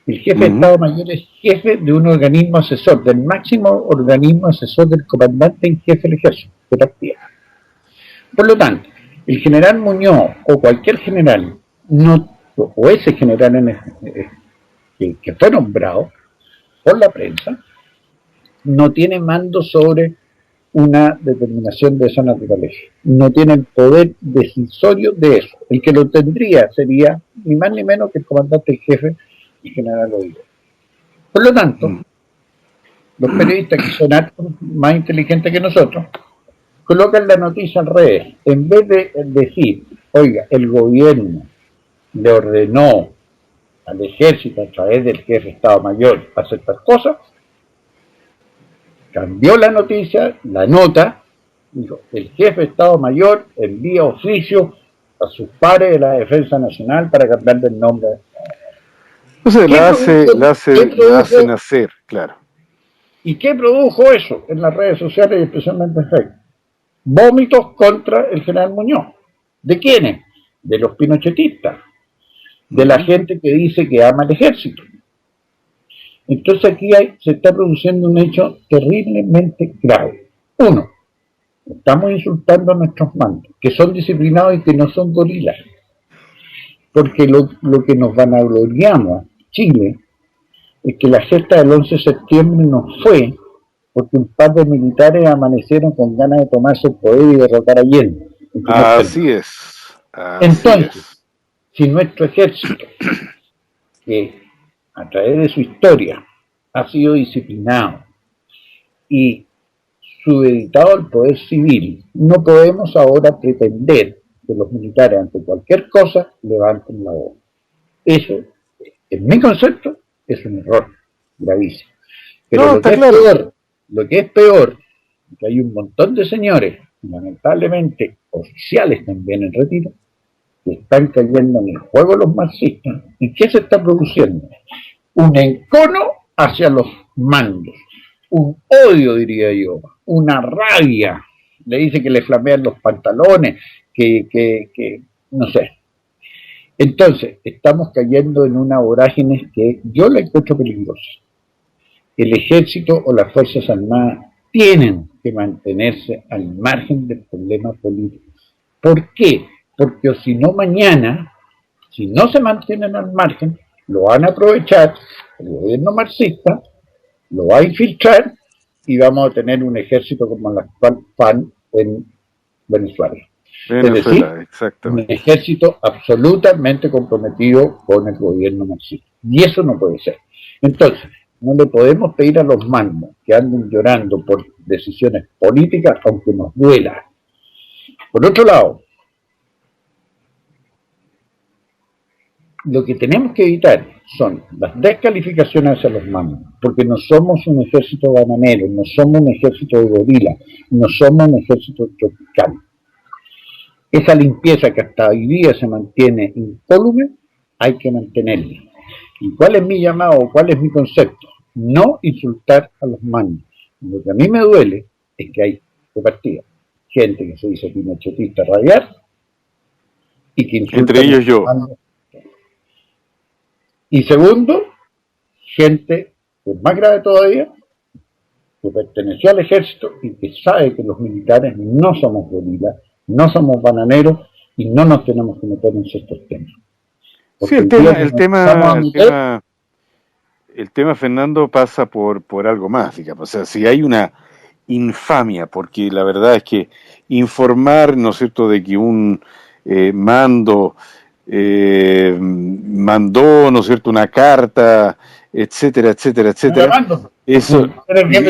El jefe de Estado Mayor es jefe de un organismo asesor, del máximo organismo asesor del comandante en jefe del ejército, de partida. Por lo tanto, el general Muñoz o cualquier general, o ese general que fue nombrado por la prensa, no tiene mando sobre una determinación de esa naturaleza. No tiene el poder decisorio de eso. El que lo tendría sería ni más ni menos que el comandante en jefe, el general Oído. Por lo tanto, los periodistas que son más inteligentes que nosotros colocan la noticia al revés. En vez de decir, oiga, el gobierno le ordenó al ejército a través del jefe de Estado Mayor hacer tal cosa, cambió la noticia, la nota, dijo, el jefe de Estado Mayor envía oficio a sus pares de la Defensa Nacional para cambiarle el nombre. Entonces la hace nacer, claro. ¿Y qué produjo eso en las redes sociales y especialmente en Facebook? Vómitos contra el general Muñoz. ¿De quiénes? De los pinochetistas, de la gente que dice que ama el ejército. Entonces aquí se está produciendo un hecho terriblemente grave. Uno, estamos insultando a nuestros mandos, que son disciplinados y que no son gorilas. Porque lo que nos vanagloriamos, Chile, es que la gesta del 11 de septiembre no fue porque un par de militares amanecieron con ganas de tomarse el poder y derrotar a Allende. Así es. Entonces, si nuestro ejército, que a través de su historia ha sido disciplinado y supeditado al poder civil, no podemos ahora pretender que los militares ante cualquier cosa levanten la voz. Eso, en mi concepto, es un error gravísimo. Pero no, lo que es peor, que hay un montón de señores, lamentablemente oficiales también en retiro, que están cayendo en el juego de los marxistas. ¿Y qué se está produciendo? Un encono hacia los mandos, un odio, diría yo, una rabia. Le dice que le flamean los pantalones, que no sé. Entonces, estamos cayendo en una vorágine que yo la encuentro peligrosa. El ejército o las Fuerzas Armadas tienen que mantenerse al margen del problema político. ¿Por qué? Porque si no mañana, si no se mantienen al margen, lo van a aprovechar el gobierno marxista, lo va a infiltrar y vamos a tener un ejército como el actual PAN en Venezuela. Es decir, un ejército absolutamente comprometido con el gobierno marxista. Y eso no puede ser. Entonces, no le podemos pedir a los mandos que anden llorando por decisiones políticas, aunque nos duela. Por otro lado, lo que tenemos que evitar son las descalificaciones hacia los mandos, porque no somos un ejército bananero, no somos un ejército de gorila, no somos un ejército tropical. Esa limpieza que hasta hoy día se mantiene incólume, hay que mantenerla. ¿Y cuál es mi llamado? ¿Cuál es mi concepto? No insultar a los mandos. Lo que a mí me duele es que hay de partida gente que se dice pinochetista radial y que insulta entre ellos yo. Y segundo, gente que es más grave todavía, que perteneció al ejército y que sabe que los militares no somos gorilas, no somos bananeros y no nos tenemos que meter en estos temas. Sí, el tema, Fernando, pasa por algo más, digamos. O sea, si hay una infamia, porque la verdad es que informar, ¿no es cierto?, de que un mando mandó, ¿no es cierto?, una carta, etcétera, etcétera, etcétera. Eso,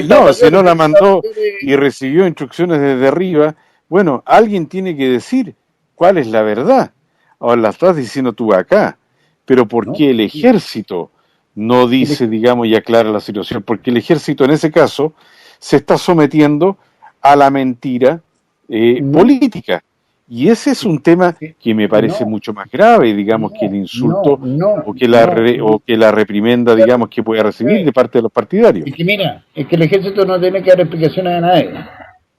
no, si no la mandó y recibió instrucciones desde arriba, bueno, alguien tiene que decir cuál es la verdad. Ahora la estás diciendo tú acá, pero ¿por qué el ejército no dice, digamos, y aclara la situación? Porque el ejército en ese caso se está sometiendo a la mentira política. Y ese es un tema que me parece mucho más grave, digamos, que el insulto o que la reprimenda, digamos, que pueda recibir de parte de los partidarios. Es que mira, es que el ejército no tiene que dar explicaciones a nadie,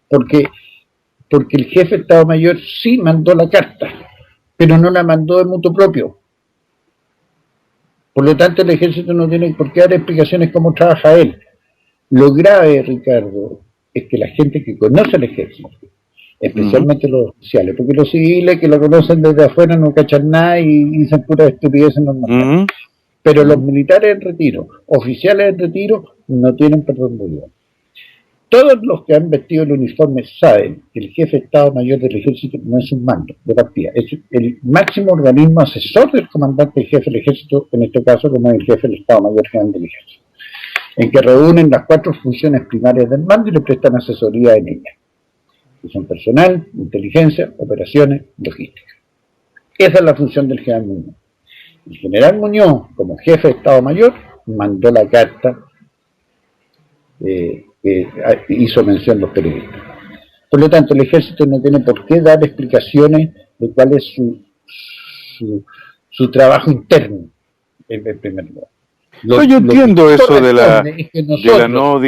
porque el jefe de Estado Mayor sí mandó la carta, pero no la mandó de mutuo propio. Por lo tanto, el ejército no tiene por qué dar explicaciones cómo trabaja él. Lo grave, Ricardo, es que la gente que conoce el ejército, especialmente los oficiales, porque los civiles que lo conocen desde afuera no cachan nada y dicen puras estupideces normales. Pero los militares en retiro, oficiales en retiro, no tienen perdón de Dios. Todos los que han vestido el uniforme saben que el jefe de Estado Mayor del Ejército no es un mando de partida, es el máximo organismo asesor del comandante y jefe del Ejército, en este caso como el jefe del Estado Mayor General del Ejército, en que reúnen las 4 funciones primarias del mando y le prestan asesoría en ellas, que son personal, inteligencia, operaciones, logística. Esa es la función del general Muñoz. El general Muñoz, como jefe de Estado Mayor, mandó la carta que hizo mención los periodistas. Por lo tanto, el ejército no tiene por qué dar explicaciones de cuál es su trabajo interno, en primer lugar. Yo entiendo eso de la no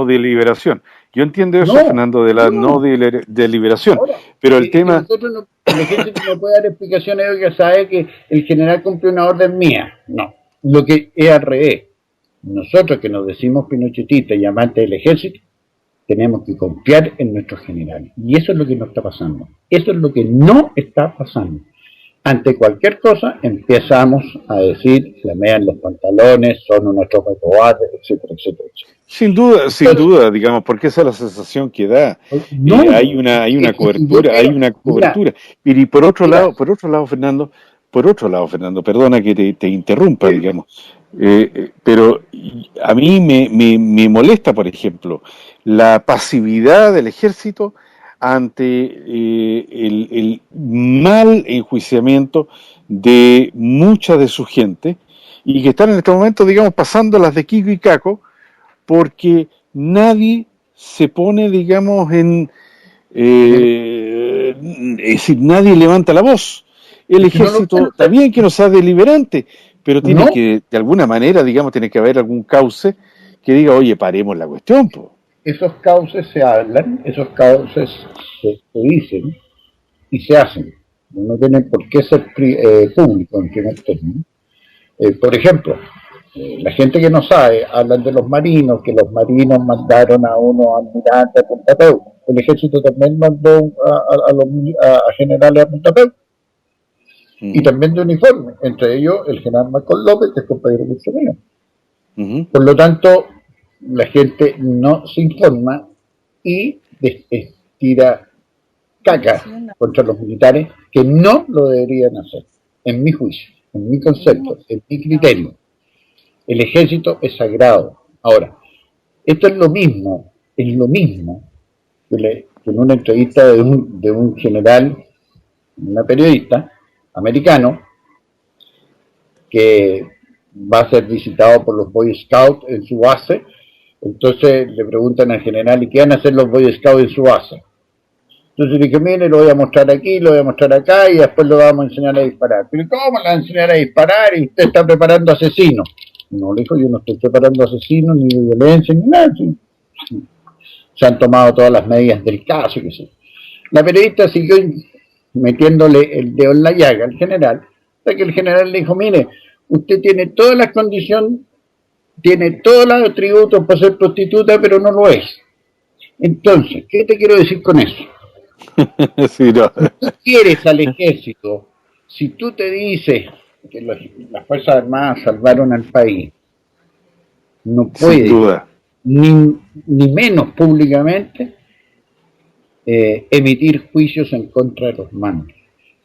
deliberación. Yo entiendo eso, Fernando, de la no deliberación. Ahora, pero el tema... el ejército no puede dar explicaciones de que sabe que el general cumplió una orden mía. No. Lo que es al revés. Nosotros que nos decimos pinochetistas y amantes del ejército, tenemos que confiar en nuestros generales. Y eso es lo que no está pasando. Eso es lo que no está pasando. Ante cualquier cosa empezamos a decir, flamean los pantalones, son unos tropas de cobardes, etcétera, etcétera, etcétera. Sin duda, digamos, porque esa es la sensación que da. Hay una cobertura. Y por otro lado, Fernando, perdona que te interrumpa, digamos. Pero a mí me molesta, por ejemplo, la pasividad del ejército ante el mal enjuiciamiento de mucha de su gente y que están en este momento, digamos, pasando las de Kiko y Caco, porque nadie se pone, digamos, es decir, nadie levanta la voz. El ejército, está bien que no sea deliberante, pero tiene que, de alguna manera, digamos, tiene que haber algún cauce que diga, oye, paremos la cuestión, po. Esos cauces se hablan, esos cauces se dicen y se hacen. No tienen por qué ser públicos en primer término. Por ejemplo, la gente que no sabe, hablan de los marinos, que los marinos mandaron a unos almirantes a Punta Peuco. El ejército también mandó a generales a Punta Peuco. Y también de uniforme, entre ellos el general Marcos López, que es compañero curso mío. Por lo tanto, la gente no se informa y tira caca contra los militares, que no lo deberían hacer, en mi juicio, en mi concepto, en mi criterio. El ejército es sagrado. Ahora, esto es lo mismo que en una entrevista de un general, una periodista americano, que va a ser visitado por los Boy Scouts en su base. Entonces le preguntan al general, ¿y qué van a hacer los Boy Scouts en su base? Entonces le dije, mire, lo voy a mostrar aquí, lo voy a mostrar acá, y después lo vamos a enseñar a disparar. Pero ¿cómo le va a enseñar a disparar y usted está preparando asesinos? No, le dijo, yo no estoy preparando asesinos, ni de violencia, ni nada. Se han tomado todas las medidas del caso, que sí. La periodista siguió metiéndole el dedo en la llaga al general, hasta que el general le dijo, mire, usted tiene todas las condiciones, tiene todos los atributos para ser prostituta, pero no lo es. Entonces, ¿qué te quiero decir con eso? Sí, no. Si tú quieres al ejército, si tú te dices que las Fuerzas Armadas salvaron al país, no puedes, ni menos públicamente, emitir juicios en contra de los mandos.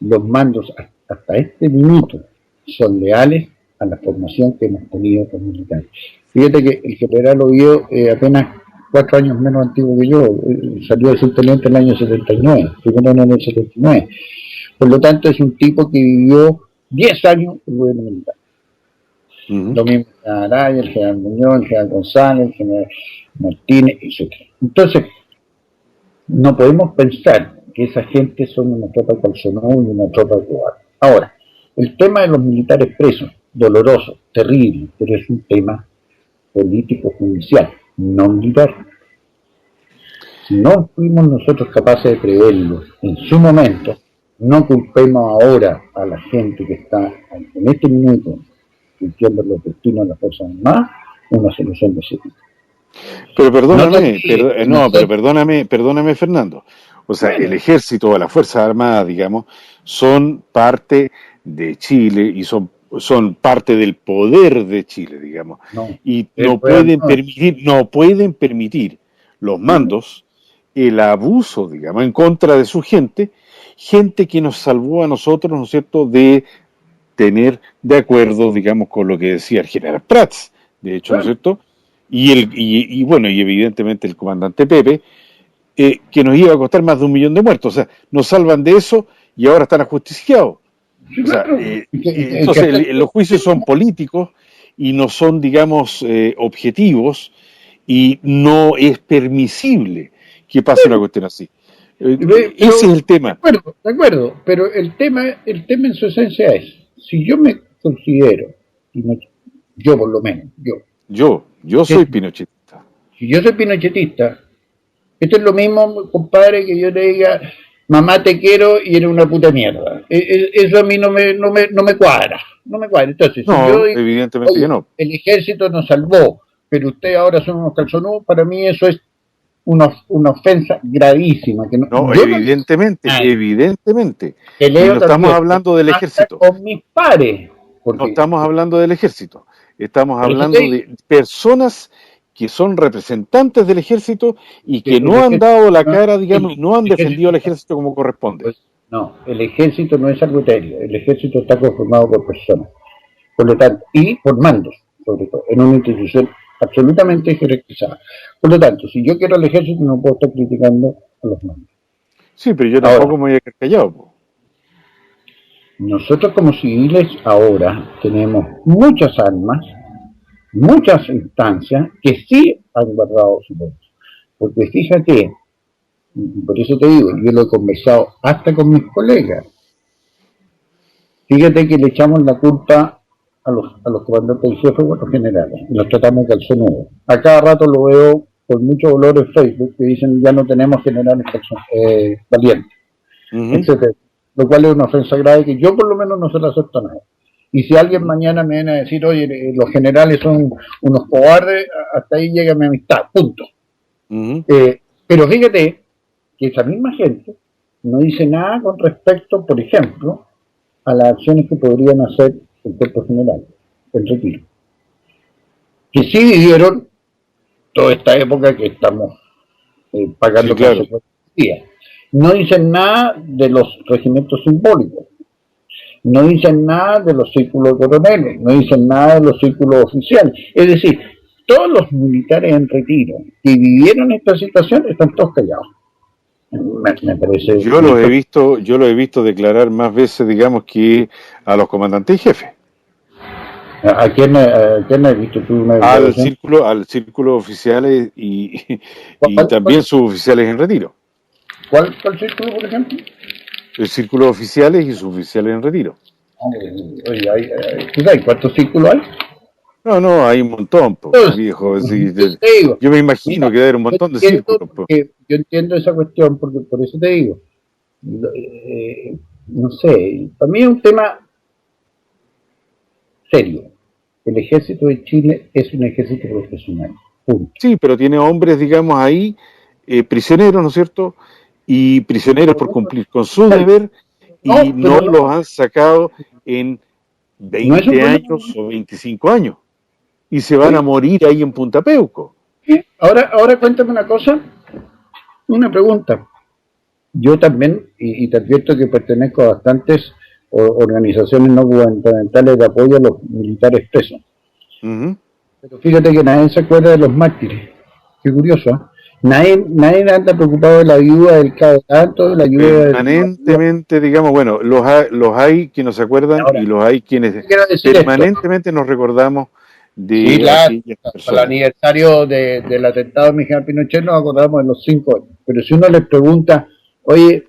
Los mandos hasta este minuto son leales a la formación que hemos tenido con militares. Fíjate que el general Oviedo, apenas 4 años menos antiguo que yo, salió de subteniente en el año 79, primero en el 79. Por lo tanto, es un tipo que vivió 10 años en el gobierno militar. Lo mismo el general Araya, el general Muñoz, el general González, el general Martínez, etc. Entonces, no podemos pensar que esa gente son una tropa calzonada y una tropa cubana. Ahora, el tema de los militares presos, doloroso, terrible, pero es un tema político-judicial, no militar. Si no fuimos nosotros capaces de preverlo en su momento, no culpemos ahora a la gente que está en este minuto cumpliendo los destinos de las Fuerzas Armadas una solución de ese tipo. Pero perdóname, perdóname, Fernando. O sea, el ejército o las Fuerzas Armadas, digamos, son parte de Chile y son parte del poder de Chile, digamos. Y no pueden permitir los mandos el abuso, digamos, en contra de su gente que nos salvó a nosotros, ¿no es cierto?, de tener de acuerdo, digamos, con lo que decía el general Prats, de hecho, ¿no es cierto?, y bueno, y evidentemente el comandante Pepe, que nos iba a costar más de 1 millón de muertos. O sea, nos salvan de eso y ahora están ajusticiados. O sea, entonces los juicios son políticos y no son, digamos, objetivos, y no es permisible que pase una cuestión así. Ese es el tema. De acuerdo, pero el tema en su esencia es, si yo me considero, yo por lo menos, yo soy pinochetista. Si yo soy pinochetista, esto es lo mismo, compadre, que yo le diga, mamá te quiero y eres una puta mierda. Eso a mí no me cuadra. No me cuadra. Entonces, si yo digo, evidentemente que no. El ejército nos salvó, pero ustedes ahora son unos calzonudos, para mí eso es una ofensa gravísima. Que evidentemente. Y no estamos hablando del ejército. Con mis pares. No estamos hablando del ejército. Estamos hablando de personas que son representantes del ejército y que no han dado la cara, digamos, no han defendido al ejército como corresponde. Pues, no, el ejército no es algo etéreo, el ejército está conformado por personas, por lo tanto, y por mandos, sobre todo, en una institución absolutamente jerarquizada. Por lo tanto, si yo quiero al ejército, no puedo estar criticando a los mandos. Sí, pero yo tampoco me voy a quedar callado. Po. Nosotros como civiles ahora tenemos muchas armas, muchas instancias que sí han guardado silencio. Porque fíjate, por eso te digo, yo lo he conversado hasta con mis colegas. Fíjate que le echamos la culpa a los comandantes del jefe o a los generales. Los tratamos de calzonudos. A cada rato lo veo con mucho dolor en Facebook que dicen ya no tenemos generales valientes, etc. Lo cual es una ofensa grave que yo por lo menos no se la acepto a nadie. Y si alguien mañana me viene a decir, oye, los generales son unos cobardes, hasta ahí llega mi amistad, punto. Pero fíjate que esa misma gente no dice nada con respecto, por ejemplo, a las acciones que podrían hacer el cuerpo general, el retiro. Que sí vivieron toda esta época que estamos pagando Sí, claro. consecuencias. No dicen nada de los regimientos simbólicos, no dicen nada de los círculos coroneles, no dicen nada de los círculos oficiales. Es decir, todos los militares en retiro que vivieron esta situación están todos callados. Me parece. Yo lo he visto declarar más veces, digamos, que a los comandantes y jefes. ¿A quién has visto tú una declaración? Al círculo oficiales y ¿Cuál, también suboficiales en retiro. cuál círculo, por ejemplo? El círculo oficiales y suboficiales en retiro. Oye, ¿tú sabes cuántos círculos hay? No, hay un montón, viejo. Yo me imagino que debe haber un montón de círculos. Yo entiendo esa cuestión, porque por eso te digo. No sé, para mí es un tema serio. El ejército de Chile es un ejército profesional. Punto. Sí, pero tiene hombres, digamos, ahí, prisioneros, ¿no es cierto? Y prisioneros por cumplir con su deber y no los han sacado en 20 años o 25 años. Y se van a morir ahí en Punta Peuco. Ahora cuéntame una cosa, una pregunta. Yo también, y te advierto que pertenezco a bastantes organizaciones no gubernamentales de apoyo a los militares presos. Pero fíjate que nadie se acuerda de los mártires. Qué curioso, ¿eh? Nadie anda preocupado de la ayuda del cabo tanto, de la ayuda permanentemente, digamos, bueno, los hay que nos acuerdan. Ahora, y los hay quienes permanentemente nos recordamos de sí, claro, para el aniversario del atentado de Miguel Pinochet nos acordamos de los 5 años. Pero si uno les pregunta, oye,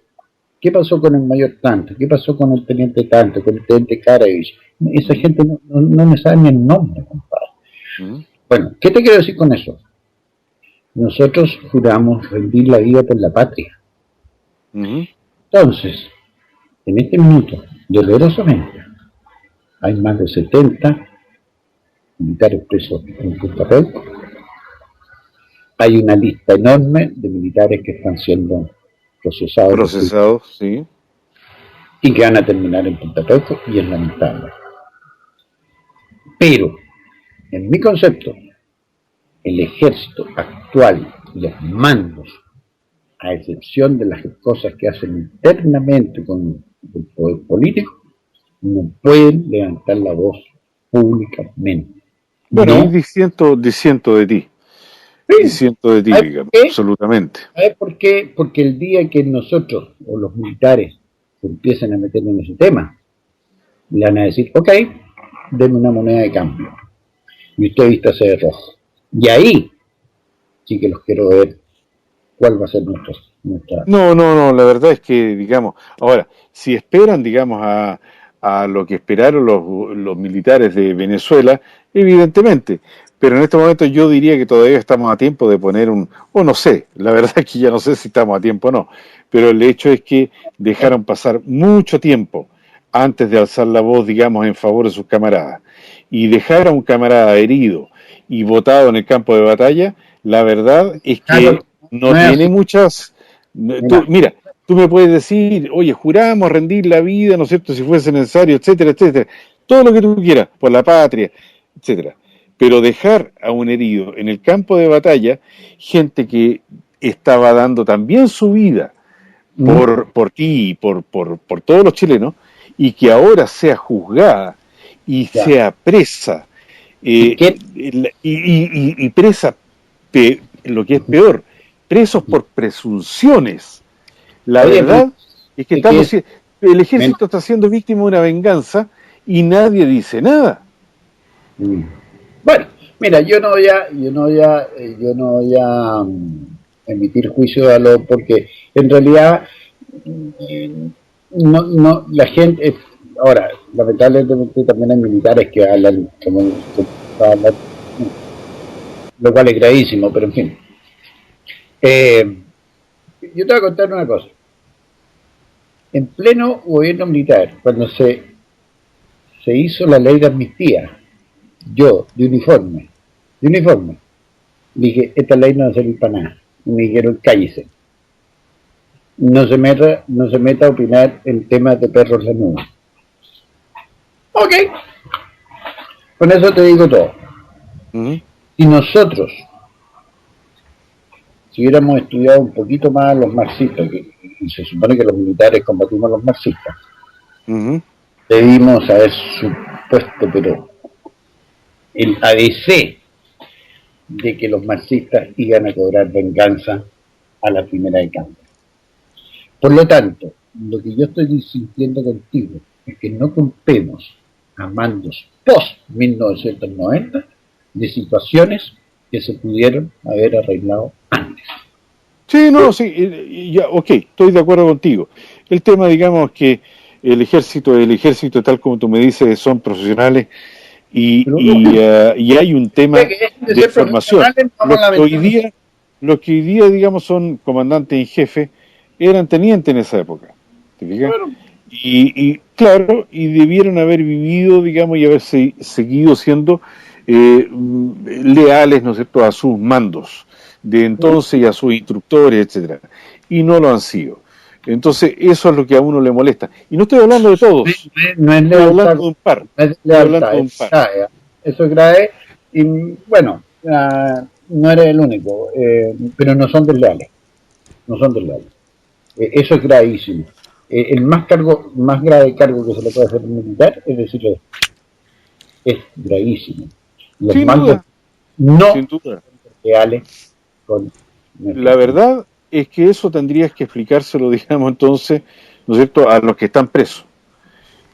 ¿qué pasó con el mayor tanto? ¿Qué pasó con el teniente tanto? ¿Con el teniente Karavich? Esa gente no me sabe ni el nombre, compadre. Bueno, ¿qué te quiero decir con eso? Nosotros juramos rendir la vida por la patria. Entonces, en este minuto, dolorosamente, hay más de 70 militares presos en Punta Peuco. Hay una lista enorme de militares que están siendo procesados, sí, y que van a terminar en Punta Peuco, y es lamentable. Pero, en mi concepto, el ejército actual, los mandos, a excepción de las cosas que hacen internamente con el poder político, no pueden levantar la voz públicamente. Bueno, y diciendo de ti. Sí. Diciendo de ti, digamos, absolutamente. ¿Sabes por qué? Porque el día que nosotros, o los militares, se empiecen a meter en ese tema, le van a decir, ok, denme una moneda de cambio. Y usted vístase de rojo. Y ahí sí que los quiero ver cuál va a ser nuestra... No, la verdad es que, digamos, ahora, si esperan, digamos, a lo que esperaron los militares de Venezuela, evidentemente, pero en este momento yo diría que todavía estamos a tiempo de poner o no sé, la verdad es que ya no sé si estamos a tiempo o no, pero el hecho es que dejaron pasar mucho tiempo antes de alzar la voz, digamos, en favor de sus camaradas, y dejar a un camarada herido y botado en el campo de batalla, la verdad es que no tiene muchas... Mira, tú me puedes decir, oye, juramos rendir la vida, ¿no es cierto?, si fuese necesario, etcétera, etcétera, todo lo que tú quieras, por la patria, etcétera. Pero dejar a un herido en el campo de batalla, gente que estaba dando también su vida por ti y por todos los chilenos, y que ahora sea juzgada y sea presa, y presa, lo que es peor, presos por presunciones. La verdad es que el ejército está siendo víctima de una venganza y nadie dice nada. Bueno, mira, yo no voy a emitir juicio a lo, porque en realidad no la gente, ahora, lamentablemente también hay militares que hablan como lo cual es gravísimo, pero en fin. Yo te voy a contar una cosa. En pleno gobierno militar, cuando se se hizo la ley de amnistía. Yo, de uniforme, dije, esta ley no va a servir para nada. Y me dijeron, cállese. No se meta a opinar en temas de perros lanudos. Ok. Con eso te digo todo. Y nosotros, si hubiéramos estudiado un poquito más a los marxistas, y se supone que los militares combatimos a los marxistas, debimos haber supuesto, pero el ABC de que los marxistas iban a cobrar venganza a la primera de cambio. Por lo tanto, lo que yo estoy sintiendo contigo es que no culpemos a mandos post-1990 de situaciones que se pudieron haber arreglado antes. Sí, no, sí, ya, ok, estoy de acuerdo contigo. El tema, digamos, que el ejército tal como tú me dices, son profesionales y hay un tema de formación. Los que hoy día, digamos, son comandantes en jefe, eran tenientes en esa época, ¿te fijas? Claro. Claro, y debieron haber vivido, digamos, y haber seguido siendo leales, ¿no es cierto?, a sus mandos de entonces y a sus instructores, etcétera, y no lo han sido. Entonces, eso es lo que a uno le molesta. Y no estoy hablando de todos, no es estoy hablando de un par. Eso es grave, y bueno, no eres el único, pero no son desleales. Eso es gravísimo. El más grave cargo que se le puede hacer a un militar es decirle, es gravísimo. Los mandos no son reales con... La verdad es que eso tendrías que explicárselo, digamos, entonces, ¿no es cierto?, a los que están presos,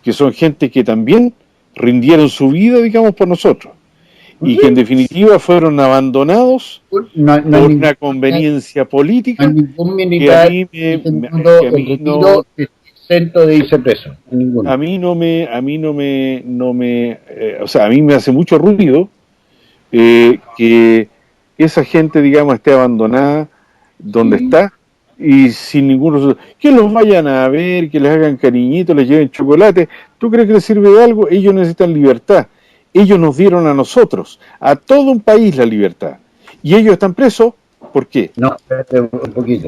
que son gente que también rindieron su vida, digamos, por nosotros, y que en definitiva fueron abandonados por una conveniencia política. No hay ningún militar exento de irse preso. A mí me hace mucho ruido que esa gente, digamos, esté abandonada donde está y sin ningún resultado. Que los vayan a ver, que les hagan cariñitos, les lleven chocolate. ¿Tú crees que les sirve de algo? Ellos necesitan libertad. Ellos nos dieron a nosotros, a todo un país, la libertad. ¿Y ellos están presos? ¿Por qué? No, espérate un poquito.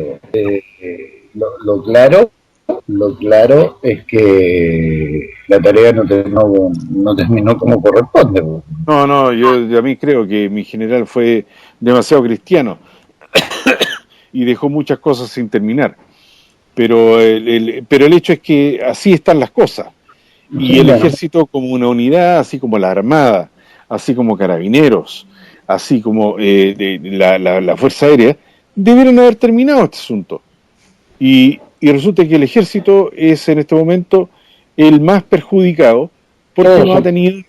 Lo claro es que la tarea no terminó como corresponde. No, yo a mí creo que mi general fue demasiado cristiano y dejó muchas cosas sin terminar. Pero el hecho es que así están las cosas. Y el ejército como una unidad, así como la armada, así como carabineros, así como la Fuerza Aérea, debieron haber terminado este asunto. Y resulta que el ejército es en este momento el más perjudicado porque no ha tenido...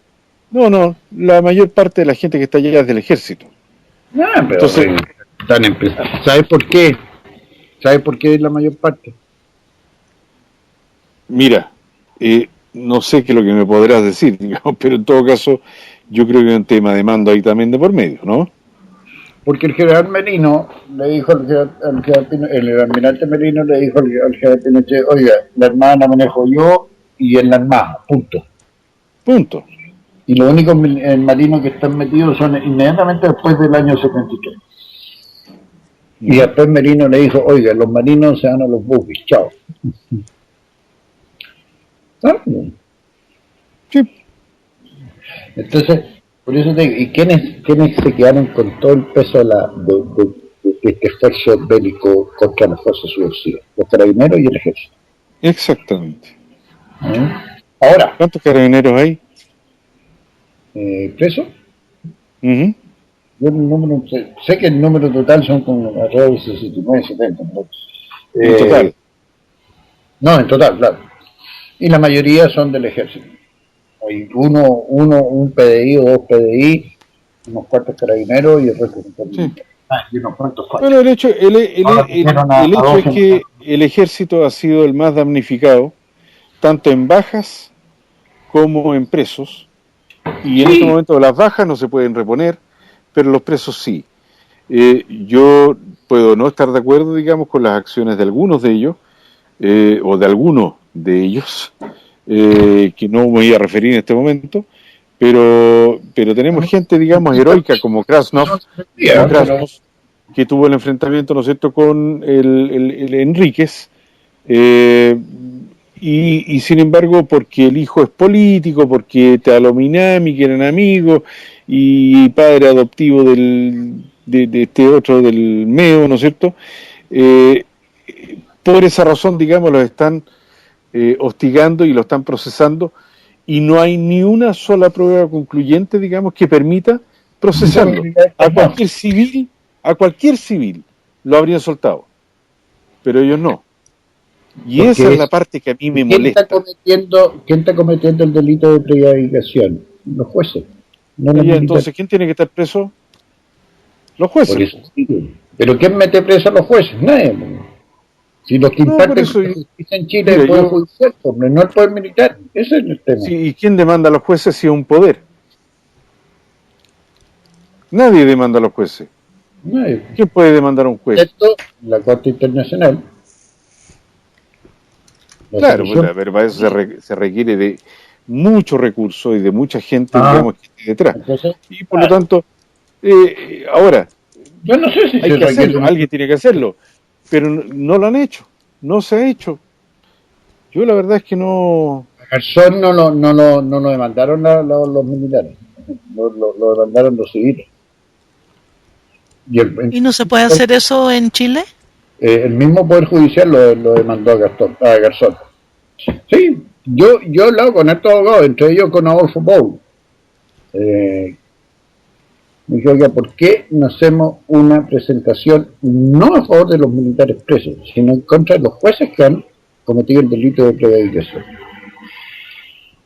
No, la mayor parte de la gente que está allá es del ejército. Entonces, ¿sabes por qué? ¿Sabes por qué es la mayor parte? Mira, no sé qué es lo que me podrás decir, digamos, pero en todo caso yo creo que hay un tema de mando ahí también de por medio, ¿no? Porque el general Merino le dijo el almirante Merino le dijo al general Pinochet, oiga, la armada la manejo yo y en la armada, punto. Y los únicos marinos que están metidos son inmediatamente después del año 73. Y después Merino le dijo, oiga, los marinos se van a los buques, chao. Sí. Entonces, por eso te digo, ¿y quiénes se quedaron con todo el peso de este esfuerzo bélico contra las fuerzas subversivas? Los carabineros y el ejército. Exactamente. Ahora, ¿cuántos carabineros hay? ¿Presos? Yo sé que el número total son como alrededor de 69, 70. ¿En total? No, en total, claro. Y la mayoría son del ejército. Hay un PDI o dos PDI, unos cuantos carabineros y el resto son y unos cuantos fallos. Bueno, el hecho es que el ejército ha sido el más damnificado, tanto en bajas como en presos, y en este momento las bajas no se pueden reponer, pero los presos sí. Yo puedo no estar de acuerdo, digamos, con las acciones de algunos de ellos, o de algunos de ellos, que no me voy a referir en este momento, pero tenemos gente, digamos, heroica como Krasnov, que tuvo el enfrentamiento, ¿no es cierto?, con el Enríquez, y sin embargo, porque el hijo es político, porque Talominami, que eran amigos, y padre adoptivo de este otro, del Meo, ¿no es cierto?, por esa razón, digamos, los están hostigando y lo están procesando, y no hay ni una sola prueba concluyente, digamos, que permita procesarlo. A cualquier civil lo habrían soltado, pero ellos no. Y porque esa es la parte que a mí me molesta. ¿Quién está cometiendo el delito de prevaricación? Los jueces. No entonces, ¿quién tiene que estar preso? Los jueces. ¿Pero quién mete preso a los jueces? Nadie. Si los que imparten justicia en Chile es el Poder Judicial, no el Poder Militar. Ese es el tema. Sí, ¿y quién demanda a los jueces si es un poder? Nadie demanda a los jueces. Nadie. ¿Quién puede demandar a un juez? Esto, la Corte Internacional. Claro, pero para eso se requiere de mucho recurso y de mucha gente, digamos, que esté detrás. Entonces, y por lo tanto, ahora, yo no sé si hay que hacerlo, alguien tiene que hacerlo, pero no lo han hecho, no se ha hecho. Yo la verdad es que no... A Garzón no lo demandaron los militares, lo demandaron los civiles. ¿Y no se puede hacer eso en Chile? El mismo Poder Judicial lo demandó a Garzón. Sí, yo he hablado con estos abogados, entre ellos con Adolfo Pou. Me dijo, oiga, ¿por qué no hacemos una presentación no a favor de los militares presos, sino en contra de los jueces que han cometido el delito de prevaricación?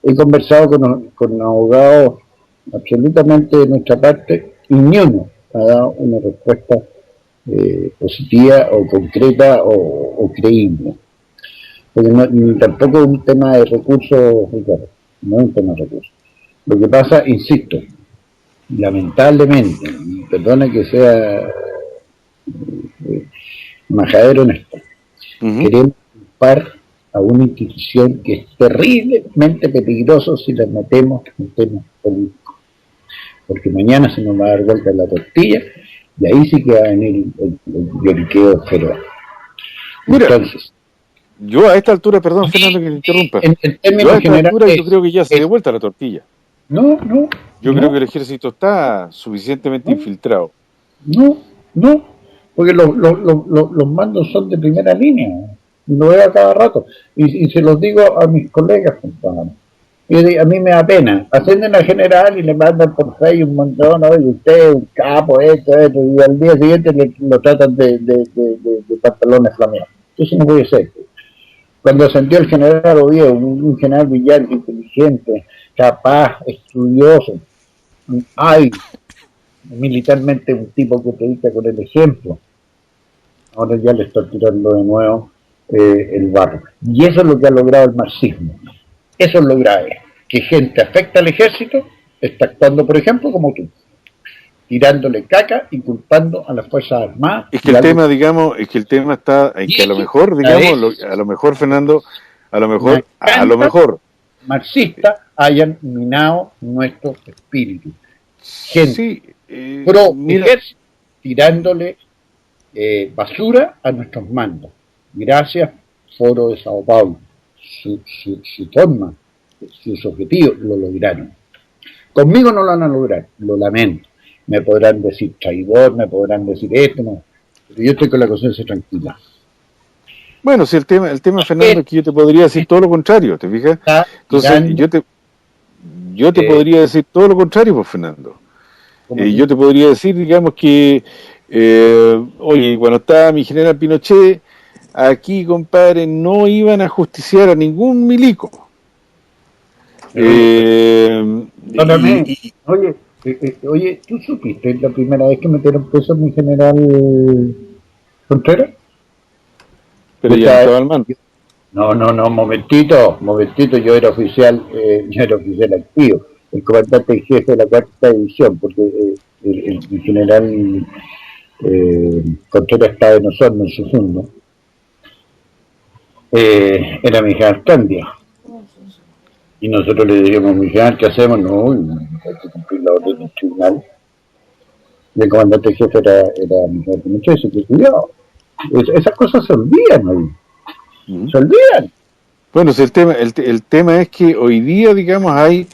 He conversado con abogados absolutamente de nuestra parte y ni uno ha dado una respuesta positiva o concreta o creíble. Porque tampoco es un tema de recursos, Ricardo, no es un tema de recursos. Lo que pasa, insisto, lamentablemente, y perdona que sea majadero en esto, queremos culpar a una institución que es terriblemente peligroso si la metemos en temas políticos. Porque mañana se nos va a dar vuelta la tortilla y ahí sí que va a venir el lloriqueo feroz. Entonces, yo a esta altura, perdón Fernando que te interrumpa, yo a esta altura yo creo que ya se dio vuelta la tortilla. No. Yo creo que el ejército está suficientemente infiltrado. No, porque los mandos son de primera línea, lo veo a cada rato, y se los digo a mis colegas, compadre. A mí me da pena, ascienden a general y le mandan por Facebook un montón, oye, usted es un capo, esto, y al día siguiente lo tratan de pantalones flameados. Eso no puede ser. Cuando ascendió el general Oviedo, un general brillante, inteligente, capaz, estudioso, militarmente un tipo que predica con el ejemplo, ahora ya le está tirando de nuevo el barro. Y eso es lo que ha logrado el marxismo. Eso es lo grave, que gente afecta al ejército está actuando, por ejemplo, como tú, tirándole caca y culpando a las Fuerzas Armadas. Es que el tema, digamos, está en que a lo mejor, digamos, a lo mejor, Fernando, a lo mejor marxistas hayan minado nuestro espíritu. Gente sí, ejército tirándole basura a nuestros mandos. Gracias, Foro de Sao Paulo. Su forma, sus objetivos lo lograron. Conmigo no lo van a lograr, lo lamento. Me podrán decir traidor, me podrán decir esto, no. Pero yo estoy con la conciencia tranquila. Bueno, si el tema Fernando, es que yo te podría decir todo lo contrario, ¿te fijas? Entonces, yo te podría decir todo lo contrario, pues, Fernando. Yo te podría decir, digamos, que, oye, cuando estaba mi general Pinochet, aquí, compadre, no iban a justiciar a ningún milico. Oye, ¿tú supiste la primera vez que metieron preso a mi general Contreras? Pero ya estaba al mando. No, momentito, yo era oficial activo, el comandante en jefe de la 4ª división, porque el general Contreras estaba en Osorno, en su fondo. Era mi general Candia. Y nosotros le dijimos, mi general, ¿qué hacemos? No, hay que cumplir la orden del tribunal. Y el comandante jefe era mi general Pinochet, así que cuidado. Esas cosas se olvidan hoy. Se olvidan. Bueno, si el tema es que hoy día, digamos, hay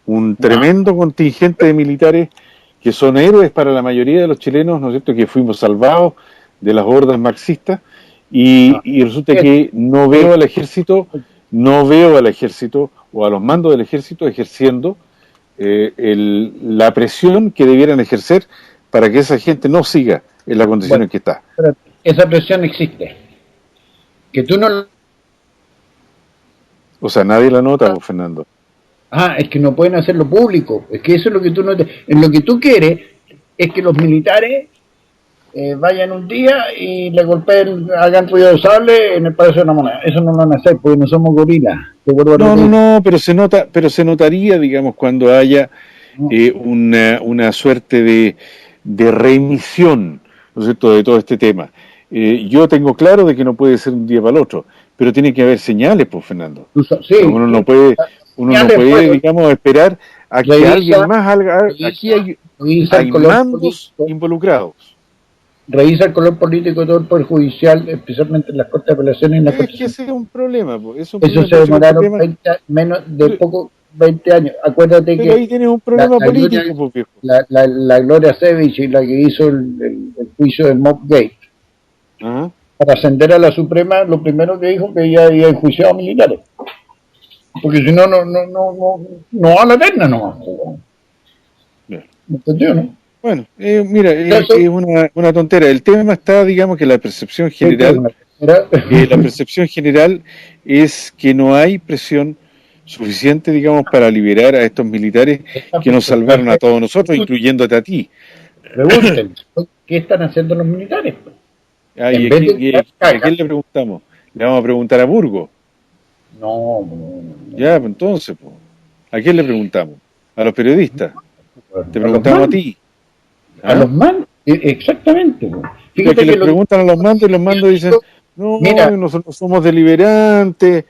un tremendo contingente de militares que son héroes para la mayoría de los chilenos, ¿no es cierto?, que fuimos salvados de las hordas marxistas, y resulta que no veo al ejército o a los mandos del ejército ejerciendo la presión que debieran ejercer para que esa gente no siga en la condición en que está. Pero esa presión existe. Que tú no... O sea, nadie la nota, Fernando. Es que no pueden hacerlo público. Es que eso es lo que tú no te... En lo que tú quieres es que los militares vayan un día y le golpeen, hagan ruido de sable en el Palacio de la Moneda. Eso no lo van a hacer porque no somos gorilas. No, pero se notaría, digamos, cuando haya una suerte de remisión, ¿no es cierto?, de todo este tema. Yo tengo claro de que no puede ser un día para el otro, pero tiene que haber señales, pues, Fernando. Sí, uno no puede, digamos, esperar a que alguien más haga. Aquí hay mandos involucrados. Revisa el color político de todo el Poder Judicial, especialmente en las Cortes de Apelaciones y en la Corte. Es que ese es un problema, pues. Eso se demoraron 20 años. Acuérdate pero que ahí tienes un problema político, pues, viejo. La Gloria Sevich y la que hizo el juicio del Mobgate, para ascender a la Suprema, lo primero que dijo que ella había enjuiciado a militares. Porque si no va a la eterna nomás. ¿Me entendió, no? Bueno, mira, es una tontera. El tema está, digamos, que la percepción general es que no hay presión suficiente, digamos, para liberar a estos militares que nos salvaron a todos nosotros, incluyéndote a ti. Pregunten, ¿qué están haciendo los militares? ¿A quién le preguntamos? ¿Le vamos a preguntar a Burgos? No. Ya, pues entonces, pues, ¿a quién le preguntamos? ¿A los periodistas? ¿Te preguntamos a ti? A los mandos, exactamente. Fíjate que le preguntan a los mandos y los mandos dicen, no, nosotros somos deliberantes,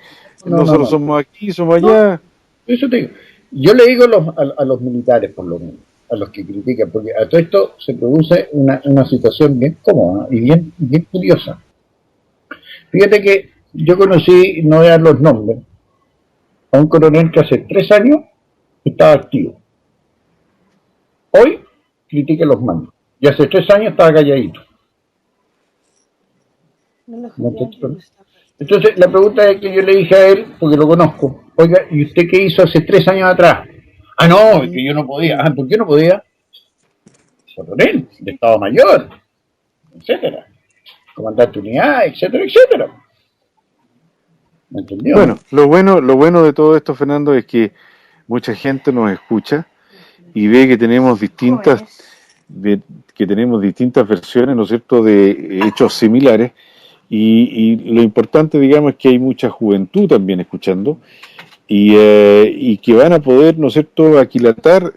nosotros somos aquí, somos allá. Eso te digo. Yo le digo a los militares, por lo menos, a los que critican, porque a todo esto se produce una situación bien cómoda y bien curiosa. Fíjate que yo conocí, no voy a dar los nombres, a un coronel que hace 3 años estaba activo. Hoy critica los mandos. Y hace 3 años estaba calladito. Entonces, la pregunta es que yo le dije a él, porque lo conozco, oiga, ¿y usted qué hizo hace 3 años atrás? No, es que yo no podía. ¿Por qué no podía? Coronel, de Estado Mayor, etcétera. Comandante unidad, etcétera. ¿Me entendió? Bueno, lo bueno de todo esto, Fernando, es que mucha gente nos escucha y ve que tenemos distintas versiones, ¿no es cierto?, de hechos similares, y lo importante, digamos, es que hay mucha juventud también escuchando, y que van a poder, ¿no es cierto?, aquilatar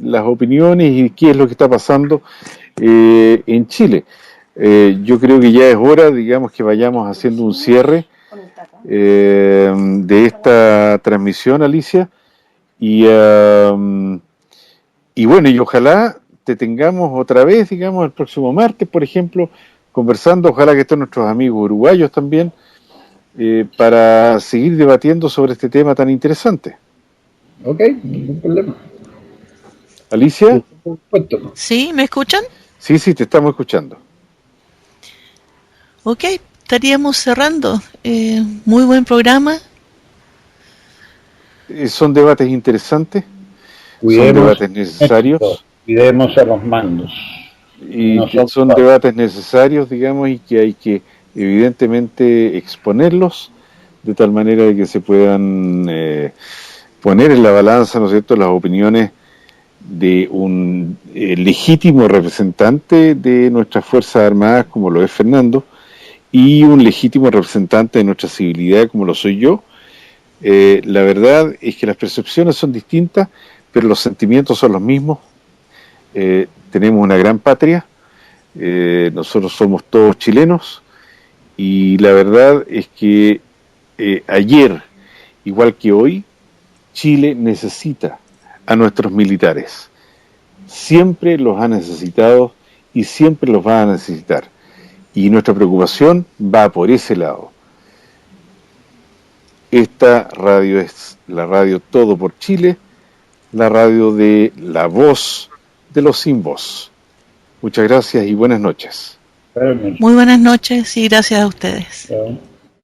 las opiniones y qué es lo que está pasando en Chile. Yo creo que ya es hora, digamos, que vayamos haciendo un cierre de esta transmisión, Alicia, y bueno, y ojalá te tengamos otra vez, digamos, el próximo martes, por ejemplo, conversando, ojalá que estén nuestros amigos uruguayos también, para seguir debatiendo sobre este tema tan interesante. Ok, ningún problema. ¿Alicia? ¿Sí? ¿Me escuchan? Sí, te estamos escuchando. Ok, estaríamos cerrando. Muy buen programa. Son debates interesantes, son debates necesarios. Cuidemos a los mandos. Y son debates necesarios, digamos, y que hay que evidentemente exponerlos de tal manera de que se puedan poner en la balanza, ¿no es cierto?, las opiniones de un legítimo representante de nuestras Fuerzas Armadas, como lo es Fernando, y un legítimo representante de nuestra civilidad, como lo soy yo. La verdad es que las percepciones son distintas, pero los sentimientos son los mismos. Tenemos una gran patria, nosotros somos todos chilenos, y la verdad es que ayer, igual que hoy, Chile necesita a nuestros militares. Siempre los ha necesitado y siempre los va a necesitar. Y nuestra preocupación va por ese lado. Esta radio es la radio Todo por Chile, la radio de la voz de los sin voz. Muchas gracias y buenas noches. Muy buenas noches y gracias a ustedes. Chao.